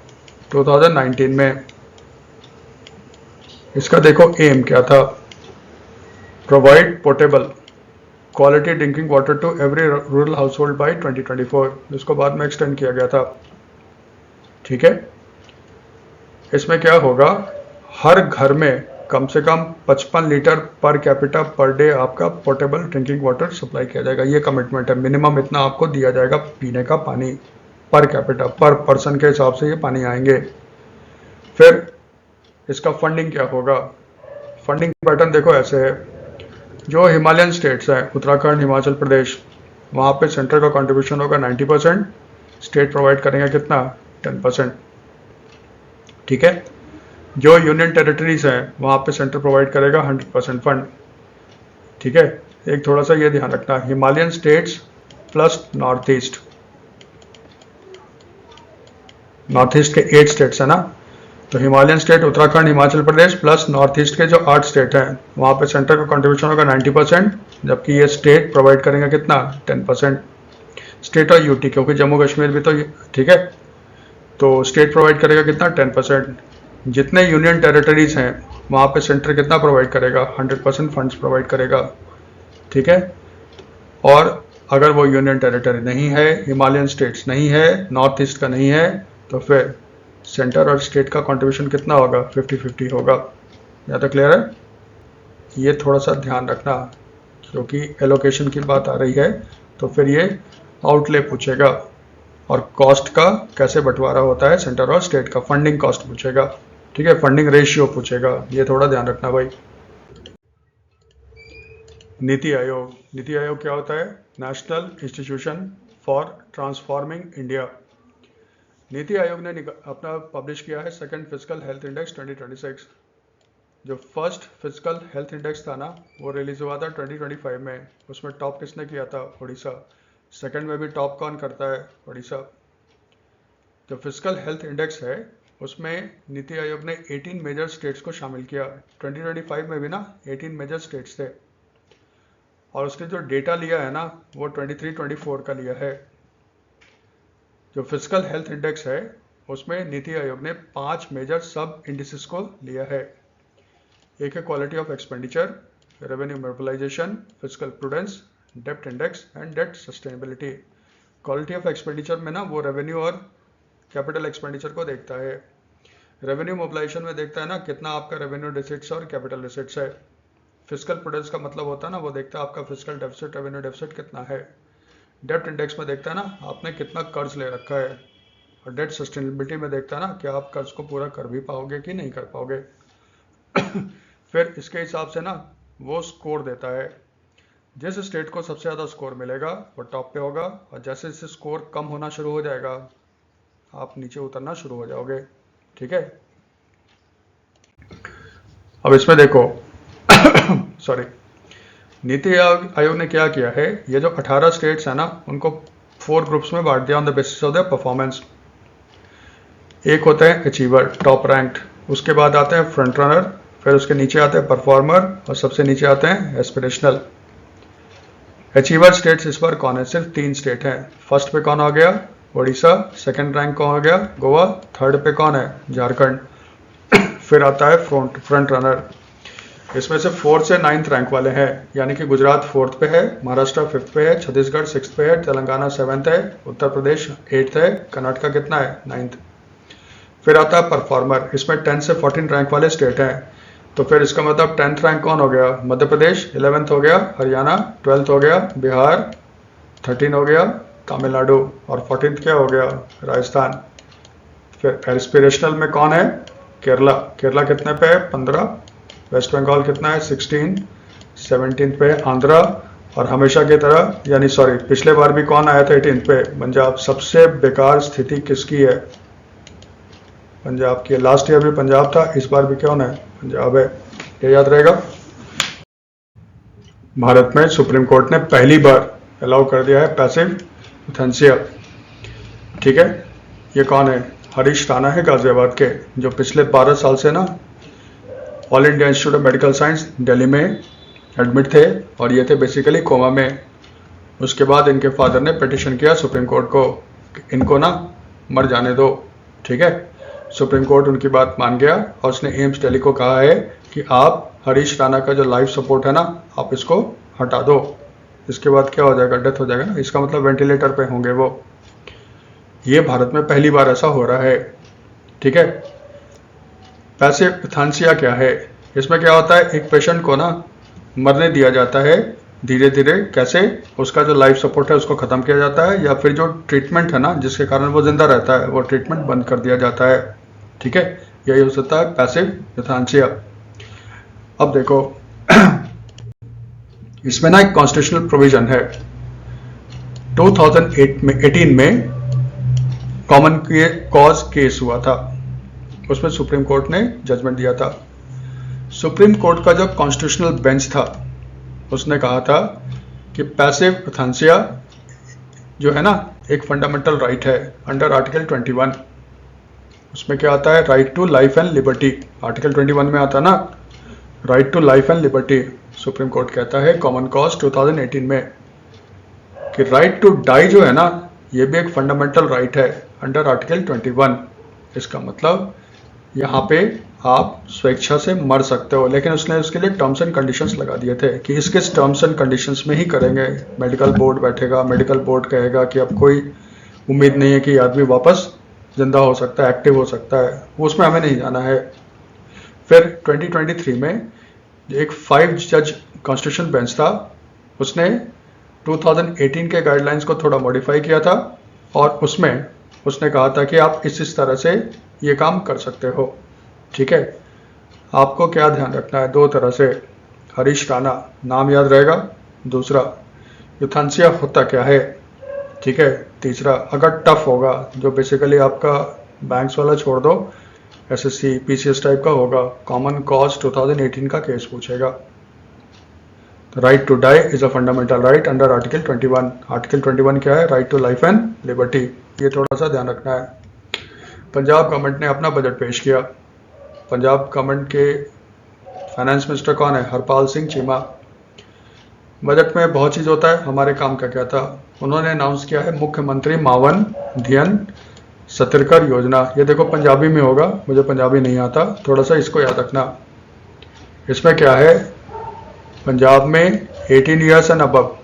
2019 में। इसका देखो एम क्या था, provide portable quality drinking water to every rural household by 2024, जिसको बाद में एक्सटेंड किया गया था। ठीक है, इसमें क्या होगा, हर घर में कम से कम 55 litre per capita per day आपका पोर्टेबल ड्रिंकिंग वाटर सप्लाई किया जाएगा। ये कमिटमेंट है, मिनिमम इतना आपको दिया जाएगा पीने का पानी पर कैपिटा, पर पर्सन के हिसाब से ये पानी आएंगे। फिर इसका फंडिंग क्या होगा, फंडिंग पैटर्न देखो ऐसे है। जो हिमालयन स्टेट्स हैं, उत्तराखंड, हिमाचल प्रदेश, वहाँ पे सेंटर का कंट्रीब्यूशन होगा 90%, स्टेट प्रोवाइड करेंगे कितना 10%। ठीक है, जो यूनियन टेरिटरीज हैं वहाँ पे सेंटर प्रोवाइड करेगा 100% फंड। ठीक है, एक थोड़ा सा ये ध्यान रखना, Himalayan states plus north east, north east के 8 स्टेट्स है ना, तो Himalayan state Uttarakhand, Himachal Pradesh plus north east के जो 8 स्टेट हैं वहाँ पे सेंटर का कंट्रीब्यूशन होगा 90%, जबकि ये स्टेट प्रोवाइड करेंगे कितना 10%। स्टेट और यूटी, क्योंकि जम्मू कश्मीर भी तो, ठीक है, तो स्टेट प्रोवाइड करेगा कितना 10%। जितने यूनियन टेरिटरीज हैं वहाँ पे सेंटर कितना प्रोवाइड करेगा 100% फंड्स प्रोवाइड करेगा। ठीक है, और अगर वो यूनियन टेरिटरी नहीं है, हिमालयन स्टेट्स नहीं है, नॉर्थ ईस्ट का नहीं है, तो फिर सेंटर और स्टेट का कंट्रीब्यूशन कितना होगा 50-50 होगा। यहाँ तक क्लियर है? ये थोड़ा सा ध्यान रखना, क्योंकि एलोकेशन की बात आ रही है तो फिर ये आउटले पूछेगा और कॉस्ट का कैसे बंटवारा होता है सेंटर और स्टेट का, फंडिंग कॉस्ट पूछेगा। ठीक है, फंडिंग रेशियो पूछेगा, ये थोड़ा ध्यान रखना भाई। नीति आयोग, नीति आयोग क्या होता है, national institution for transforming India. NITI Aayog ने अपना पब्लिश किया है सेकंड फिजिकल हेल्थ इंडेक्स 2026। जो फर्स्ट फिजिकल हेल्थ इंडेक्स था ना वो रिलीज हुआ था 2025 में, उसमें टॉप किसने किया था, उड़ीसा। सेकंड में भी टॉप कौन करता है, उड़ीसा। जो फिजिकल हेल्थ इंडेक्स है उसमें नीति आयोग ने 18 मेजर स्टेट्स को शामिल किया। 2025 में भी ना 18 मेजर स्टेट्स थे, और उसने जो डेटा लिया है ना वो 23-24 का लिया है। जो फिजिकल हेल्थ इंडेक्स है उसमें नीति आयोग ने 5 मेजर सब इंडिसेस को लिया है। एक है quality of expenditure, revenue mobilisation, physical prudence, डेप्ट index and debt sustainability. Quality of expenditure में ना वो रेवेन्यू और कैपिटल एक्सपेंडिचर को देखता है। रेवेन्यू मोबिलाइजेशन में देखता है ना कितना आपका रेवेन्यू डिसिट्स और कैपिटल डिसिट्स है। फिजिकल प्रूडेंस का मतलब होता है ना वो देखता है आपका फिजिकल डेफिसिट, रेवेन्यू डेफिसिट कितना है। डेप्ट इंडेक्स में देखता है ना आपने कितना कर्ज ले रखा है, और डेट सस्टेनेबिलिटी में देखता है ना कि आप कर्ज को पूरा कर भी पाओगे कि नहीं कर पाओगे। फिर इसके हिसाब से ना वो स्कोर देता है। जिस स्टेट को सबसे ज़्यादा स्कोर मिलेगा वो टॉप पे होगा, और जैसे जैसे स्कोर कम होना शुरू हो जाएगा आप नीचे उतरना शुरू हो जाओगे। ठीक है, अब इसमें देखो सॉरी, नीति आयोग ने क्या किया है, ये जो 18 स्टेट्स है ना उनको 4 ग्रुप्स में बांट दिया on the basis of the performance. एक होता है अचीवर, टॉप रैंक्ड, उसके बाद आते हैं फ्रंट रनर, फिर उसके नीचे आते हैं परफॉर्मर, और सबसे नीचे आते हैं एस्पिरेशनल। अचीवर स्टेट्स इस बार कौन है, सिर्फ 3 स्टेट हैं। फर्स्ट पे कौन आ गया, उड़ीसा। सेकंड रैंक कौन हो गया, गोवा। थर्ड पे कौन है, झारखंड। फिर आता है फ्रंट रनर। इसमें से 4 से 9th रैंक वाले हैं, यानी कि गुजरात 4th पे है, महाराष्ट्र 5th पे है, छत्तीसगढ़ 6th पे है, तेलंगाना 7th है, उत्तर प्रदेश 8th है, कर्नाटका कितना है 9th। फिर आता है परफॉर्मर। इसमें 10 से 14 रैंक वाले स्टेट हैं, तो फिर इसका मतलब 10th रैंक कौन हो गया? मध्य प्रदेश, 11th हो गया हरियाणा, 12th हो गया बिहार, 13 हो गया तमिलनाडु, और 14th क्या हो गया? राजस्थान। फिर एस्पिरेशनल में कौन है? केरला। केरला कितने पे है? 15। वेस्ट बंगाल कितना है? 16। 17 पे आंध्रा, और हमेशा की तरह यानी सॉरी पिछले बार भी कौन आया था 18 पे? पंजाब। सबसे बेकार स्थिति किसकी है? पंजाब की। लास्ट ईयर भी पंजाब था, इस बार भी कौन है? पंजाब है। ये याद रहेगा। भारत में सुप्रीम कोर्ट ने पहली बार अलाउ कर दिया है पैसिव यूथैनेसिया। ठीक है, ये कौन है? हरीश राणा है गाजियाबाद के, जो पिछले 12 साल से ना all India institute of medical science Delhi में एडमिट थे, और ये थे बेसिकली कोमा में। उसके बाद इनके फादर ने पिटिशन किया सुप्रीम कोर्ट को कि इनको ना मर जाने दो। ठीक है, सुप्रीम कोर्ट उनकी बात मान गया, और उसने एम्स दिल्ली को कहा है कि आप हरीश राणा का जो लाइफ सपोर्ट है ना, आप इसको हटा दो। इसके बाद क्या हो जाएगा? डेथ हो जाएगा ना, इसका मतलब वेंटिलेटर पे होंगे वो। ये भारत में पहली बार ऐसा हो रहा है। ठीक है, पैसिव यूथैनेसिया क्या है? इसमें क्या होता है, एक पेशेंट को ना मरने दिया जाता है धीरे धीरे। कैसे? उसका जो लाइफ सपोर्ट है उसको खत्म किया जाता है, या फिर जो ट्रीटमेंट है ना जिसके कारण वो जिंदा रहता है, वो ट्रीटमेंट बंद कर दिया जाता है। ठीक है, यही हो सकता है पैसिव यूथैनेसिया। अब देखो इसमें ना एक कॉन्स्टिट्यूशनल प्रोविजन है। 2018 में कॉमन कॉज केस हुआ था, उसमें सुप्रीम कोर्ट ने जजमेंट दिया था। सुप्रीम कोर्ट का जो कॉन्स्टिट्यूशनल बेंच था उसने कहा था कि पैसिव यूथैनेसिया जो है ना एक फंडामेंटल राइट है अंडर आर्टिकल 21। उसमें क्या आता है? Right to life and liberty. Article 21 में आता ना right to life and liberty. Supreme court कहता है कॉमन कॉज 2018 में कि राइट टू डाई जो है ना ये भी एक फंडामेंटल राइट है अंडर आर्टिकल 21। इसका मतलब यहाँ पे आप स्वेच्छा से मर सकते हो, लेकिन उसने उसके लिए टर्म्स एंड कंडीशंस लगा दिए थे कि इसके टर्म्स एंड कंडीशंस में ही करेंगे। मेडिकल बोर्ड बैठेगा, मेडिकल बोर्ड कहेगा कि अब कोई उम्मीद नहीं है कि आदमी वापस जिंदा हो सकता है, एक्टिव हो सकता है, उसमें हमें नहीं जाना है। फिर 2023 में एक 5 जज कॉन्स्टिट्यूशन बेंच था, उसने 2018 के गाइडलाइंस को थोड़ा मॉडिफाई किया था, और उसमें उसने कहा था कि आप इस तरह से ये काम कर सकते हो। ठीक है, आपको क्या ध्यान रखना है? 2 तरह से। हरीश राणा नाम याद रहेगा। दूसरा, यूथैनेसिया होता क्या है? ठीक है। तीसरा, अगर टफ होगा, जो बेसिकली आपका बैंक्स वाला छोड़ दो, एसएससी पीसीएस टाइप का होगा, कॉमन कॉज 2018 का केस पूछेगा। Right to die is a fundamental right under article 21। Article 21 क्या है? Right to life and liberty. ये थोड़ा सा ध्यान रखना है। पंजाब गवर्नमेंट ने अपना बजट पेश किया। पंजाब गवर्नमेंट के फाइनेंस मिनिस्टर कौन है? हरपाल सिंह चीमा। बजट में बहुत चीज़ होता है, हमारे काम का क्या था? उन्होंने अनाउंस किया है मुख्यमंत्री मावन धयन सतर्कर योजना। ये देखो पंजाबी में होगा, मुझे पंजाबी नहीं आता, थोड़ा सा इसको याद रखना। इसमें क्या है? पंजाब में 18 ईयर्स एंड अबव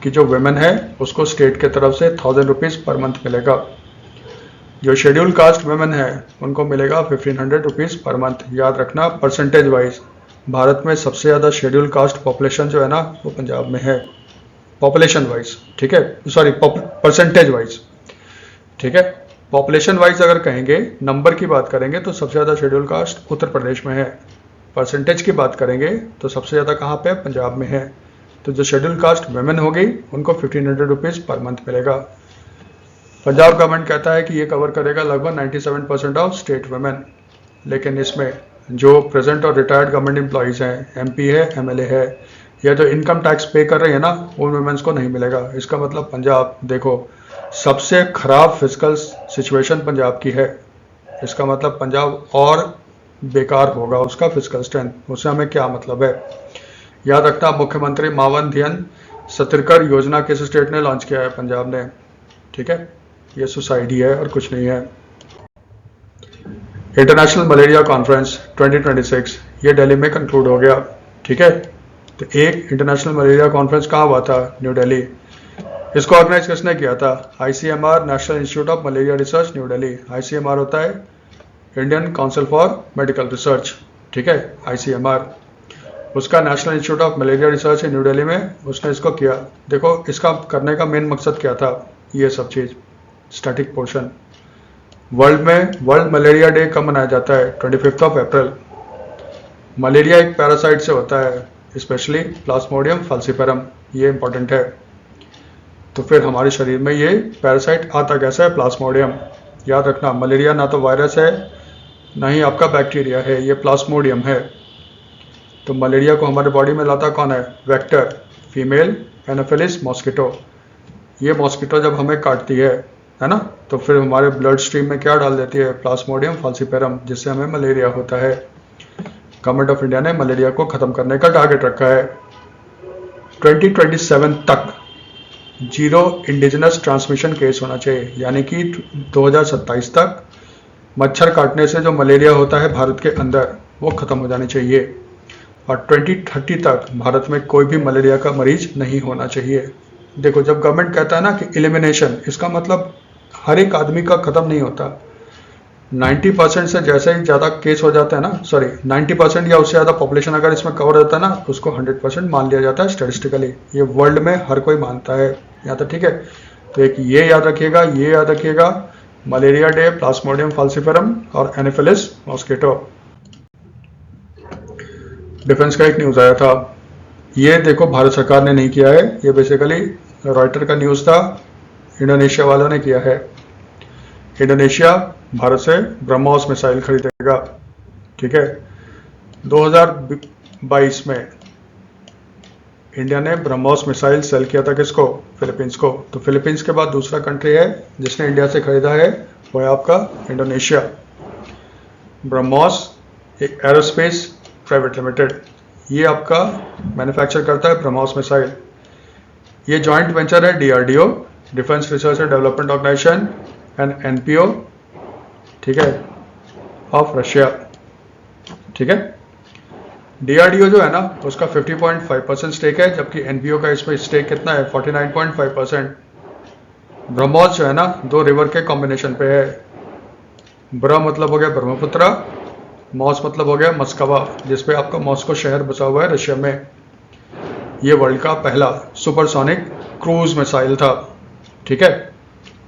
की जो वेमेन है उसको स्टेट के तरफ से 1000 रुपीज़ पर मंथ मिलेगा। जो शेड्यूल कास्ट वेमेन है उनको मिलेगा 1500 रुपीज़ पर मंथ। याद रखना परसेंटेज वाइज भारत में सबसे ज़्यादा शेड्यूल कास्ट पॉपुलेशन जो है ना वो पंजाब में है, पॉपुलेशन वाइज। ठीक है, सॉरी परसेंटेज वाइज। ठीक है, पॉपुलेशन वाइज अगर कहेंगे, नंबर की बात करेंगे तो सबसे ज़्यादा शेड्यूल कास्ट उत्तर प्रदेश में है। परसेंटेज की बात करेंगे तो सबसे ज़्यादा कहाँ पे? पंजाब में है। तो जो शेड्यूल कास्ट वेमेन होगी उनको 1500 रुपीज़ पर मंथ मिलेगा। पंजाब गवर्नमेंट कहता है कि ये कवर करेगा लगभग 97% ऑफ स्टेट वेमेन, लेकिन इसमें जो प्रेजेंट और रिटायर्ड गवर्नमेंट एम्प्लॉयज़ हैं, एमपी है, एमएलए है, या जो इनकम टैक्स पे कर रहे हैं ना, उन वेमेन्स को नहीं मिलेगा। इसका मतलब पंजाब देखो सबसे खराब फिजिकल सिचुएशन पंजाब की है। इसका मतलब पंजाब और बेकार होगा उसका फिजिकल स्ट्रेंथ। उससे हमें क्या मतलब है? याद रखना मुख्यमंत्री मावन धयन सतर्कर योजना किस स्टेट ने लॉन्च किया है? पंजाब ने। ठीक है, ये सुसाइडी है और कुछ नहीं है। इंटरनेशनल मलेरिया कॉन्फ्रेंस 2026 ये दिल्ली में कंक्लूड हो गया। ठीक है, तो एक इंटरनेशनल मलेरिया कॉन्फ्रेंस कहाँ हुआ था? न्यू दिल्ली। इसको ऑर्गेनाइज किसने किया था? ICMR, national institute of malaria research, new Delhi. ICMR होता है Indian council for medical research. ठीक है, आईसीएमआर उसका national institute of malaria research है न्यू दिल्ली में, उसने इसको किया। देखो इसका करने का मेन मकसद क्या था? ये सब चीज़ static portion. World malaria day कब मनाया जाता है? 25 अप्रैल। मलेरिया एक पैरासाइट से होता है, स्पेशली प्लाज्मोडियम फाल्सिफेरम, ये इंपॉर्टेंट है। तो फिर हमारे शरीर में ये पैरासाइट आता कैसा है? प्लाज्मोडियम। याद रखना, मलेरिया ना तो वायरस है ना ही आपका बैक्टीरिया है, ये प्लाज्मोडियम है। तो मलेरिया को हमारे बॉडी में लाता कौन है? Vector, female Anopheles mosquito. ये मॉस्किटो जब हमें काटती है ना, तो फिर हमारे ब्लड स्ट्रीम में क्या डाल देती है? प्लाज्मोडियम फाल्सिफेरम, जिससे हमें मलेरिया होता है। गवर्नमेंट ऑफ इंडिया ने मलेरिया को खत्म करने का टारगेट रखा है। 2027 तक जीरो इंडिजिनस ट्रांसमिशन केस होना चाहिए, यानी कि 2027 तक मच्छर काटने से जो मलेरिया होता है भारत के अंदर वो खत्म हो जानी चाहिए। और 2030 तक भारत में कोई भी मलेरिया का मरीज नहीं होना चाहिए। देखो जब गवर्नमेंट कहता है ना कि एलिमिनेशन, इसका मतलब हर एक आदमी का खत्म नहीं होता। 90% से जैसे ही ज़्यादा केस हो जाता है ना, 90% या उससे ज़्यादा पॉपुलेशन अगर इसमें कवर होता है ना, उसको 100% मान लिया जाता है स्टेटिस्टिकली। ये वर्ल्ड में हर कोई मानता है, यहाँ तक ठीक है। तो एक ये याद रखिएगा, ये याद रखिएगा, मलेरिया डे, प्लाज्मोडियम फाल्सिफेरम और एनाफिलिस मॉस्किटो। डिफेंस का एक न्यूज़ आया था, ये देखो भारत सरकार ने नहीं किया है, ये बेसिकली रॉयटर का न्यूज़ था, इंडोनेशिया वालों ने किया है। इंडोनेशिया भारत से ब्रह्मोस मिसाइल खरीदेगा। ठीक है, 2022 में इंडिया ने ब्रह्मोस मिसाइल सेल किया था किसको? फिलीपींस को। तो फिलीपींस के बाद दूसरा कंट्री है जिसने इंडिया से खरीदा है, वो है आपका इंडोनेशिया। ब्रह्मोस एक एरोस्पेस प्राइवेट लिमिटेड, ये आपका मैन्युफैक्चर करता है ब्रह्मोस मिसाइल। ये जॉइंट वेंचर है DRDO, defence research and development organisation, and NPO, ठीक है, ऑफ रशिया। ठीक है, डीआरडीओ जो है ना उसका 50.5% स्टेक है, जबकि एनपीओ का इसमें स्टेक कितना है? 49.5%। ब्रह्मोस जो है ना दो रिवर के कॉम्बिनेशन पे है। ब्रह्म मतलब हो गया ब्रह्मपुत्र, मॉस मतलब हो गया मस्कवा, जिसपे आपका मॉस्को शहर बसा हुआ है रशिया में। ये वर्ल्ड का पहला सुपरसोनिक क्रूज मिसाइल था। ठीक है,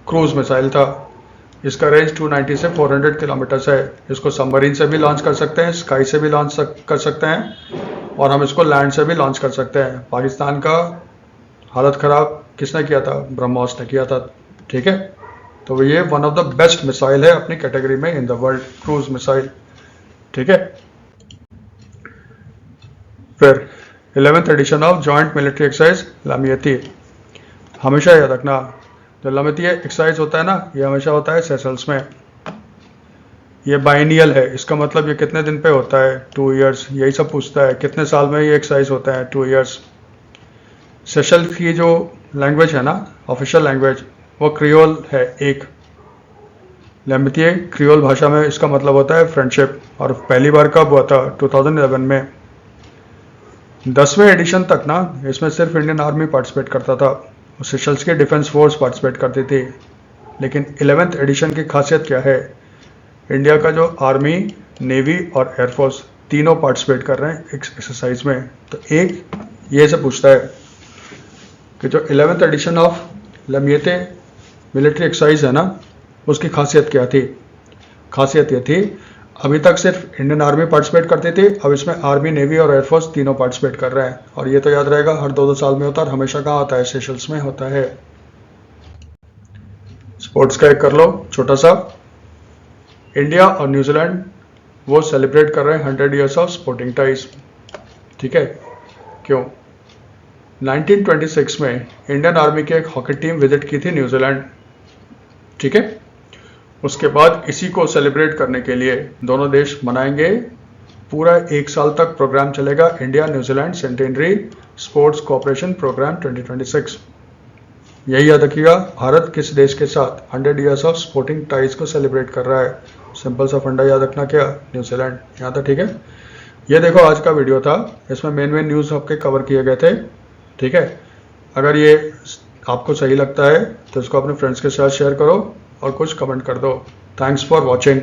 क्रूज मिसाइल था। इसका रेंज 290 से 400 किलोमीटर है। इसको सबमरीन से भी लॉन्च कर सकते हैं, स्काई से भी लॉन्च कर सकते हैं, और हम इसको लैंड से भी लॉन्च कर सकते हैं। पाकिस्तान का हालत ख़राब किसने किया था? ब्रह्मोस ने किया था। ठीक है, तो ये one of the best missile है अपनी कैटेगरी में in the world, cruise missile. ठीक है, फिर 11th edition of joint military exercise Lamitiye. हमेशा याद रखना, जो लामियती एक्सरसाइज होता है ना, ये हमेशा होता है सेशल्स में। ये बाइनियल है, इसका मतलब ये कितने दिन पे होता है? 2 ईयर्स। यही सब पूछता है कितने साल में ये एक्सरसाइज होता है? 2 ईयर्स। सेशल्स की जो लैंग्वेज है ना, ऑफिशियल लैंग्वेज, वो क्रियोल है एक। लामियती क्रियोल भाषा में इसका मतलब होता है फ्रेंडशिप। और पहली बार कब हुआ था? 2011 में। 10वें एडिशन तक ना इसमें सिर्फ इंडियन आर्मी पार्टिसिपेट करता था, सेशल्स की डिफेंस फोर्स पार्टिसिपेट करती थी। लेकिन 11th एडिशन की खासियत क्या है? इंडिया का जो आर्मी, नेवी और एयरफोर्स तीनों पार्टिसिपेट कर रहे हैं एक्सरसाइज में। तो एक ये से पूछता है कि जो 11th edition of Lamitiye military exercise है ना, उसकी खासियत क्या थी? खासियत ये थी, अभी तक सिर्फ इंडियन आर्मी पार्टिसिपेट करती थी, अब इसमें आर्मी, नेवी और एयरफोर्स तीनों पार्टिसिपेट कर रहे हैं। और ये तो याद रहेगा, हर 2-2 साल में होता है, और हमेशा कहाँ होता है? सेशल्स में होता है। स्पोर्ट्स का एक कर लो छोटा सा। इंडिया और न्यूजीलैंड वो सेलिब्रेट कर रहे हैं 100 ईयर्स ऑफ स्पोर्टिंग टाइज। ठीक है, क्यों? 1926 में इंडियन आर्मी की एक हॉकी टीम विजिट की थी न्यूजीलैंड। ठीक है, उसके बाद इसी को सेलिब्रेट करने के लिए दोनों देश मनाएंगे, पूरा 1 साल तक प्रोग्राम चलेगा, India New Zealand centenary sports cooperation programme 2026। यही याद रखिएगा, भारत किस देश के साथ 100 ईयर्स ऑफ स्पोर्टिंग टाइज को सेलिब्रेट कर रहा है। सिंपल सा फंडा याद रखना, क्या? न्यूजीलैंड। यहाँ तक ठीक है। ये देखो आज का वीडियो था, इसमें मेन न्यूज़ आपके कवर किए गए थे। ठीक है, अगर ये आपको सही लगता है तो इसको अपने फ्रेंड्स के साथ शेयर करो और कुछ कमेंट कर दो। Thanks for watching.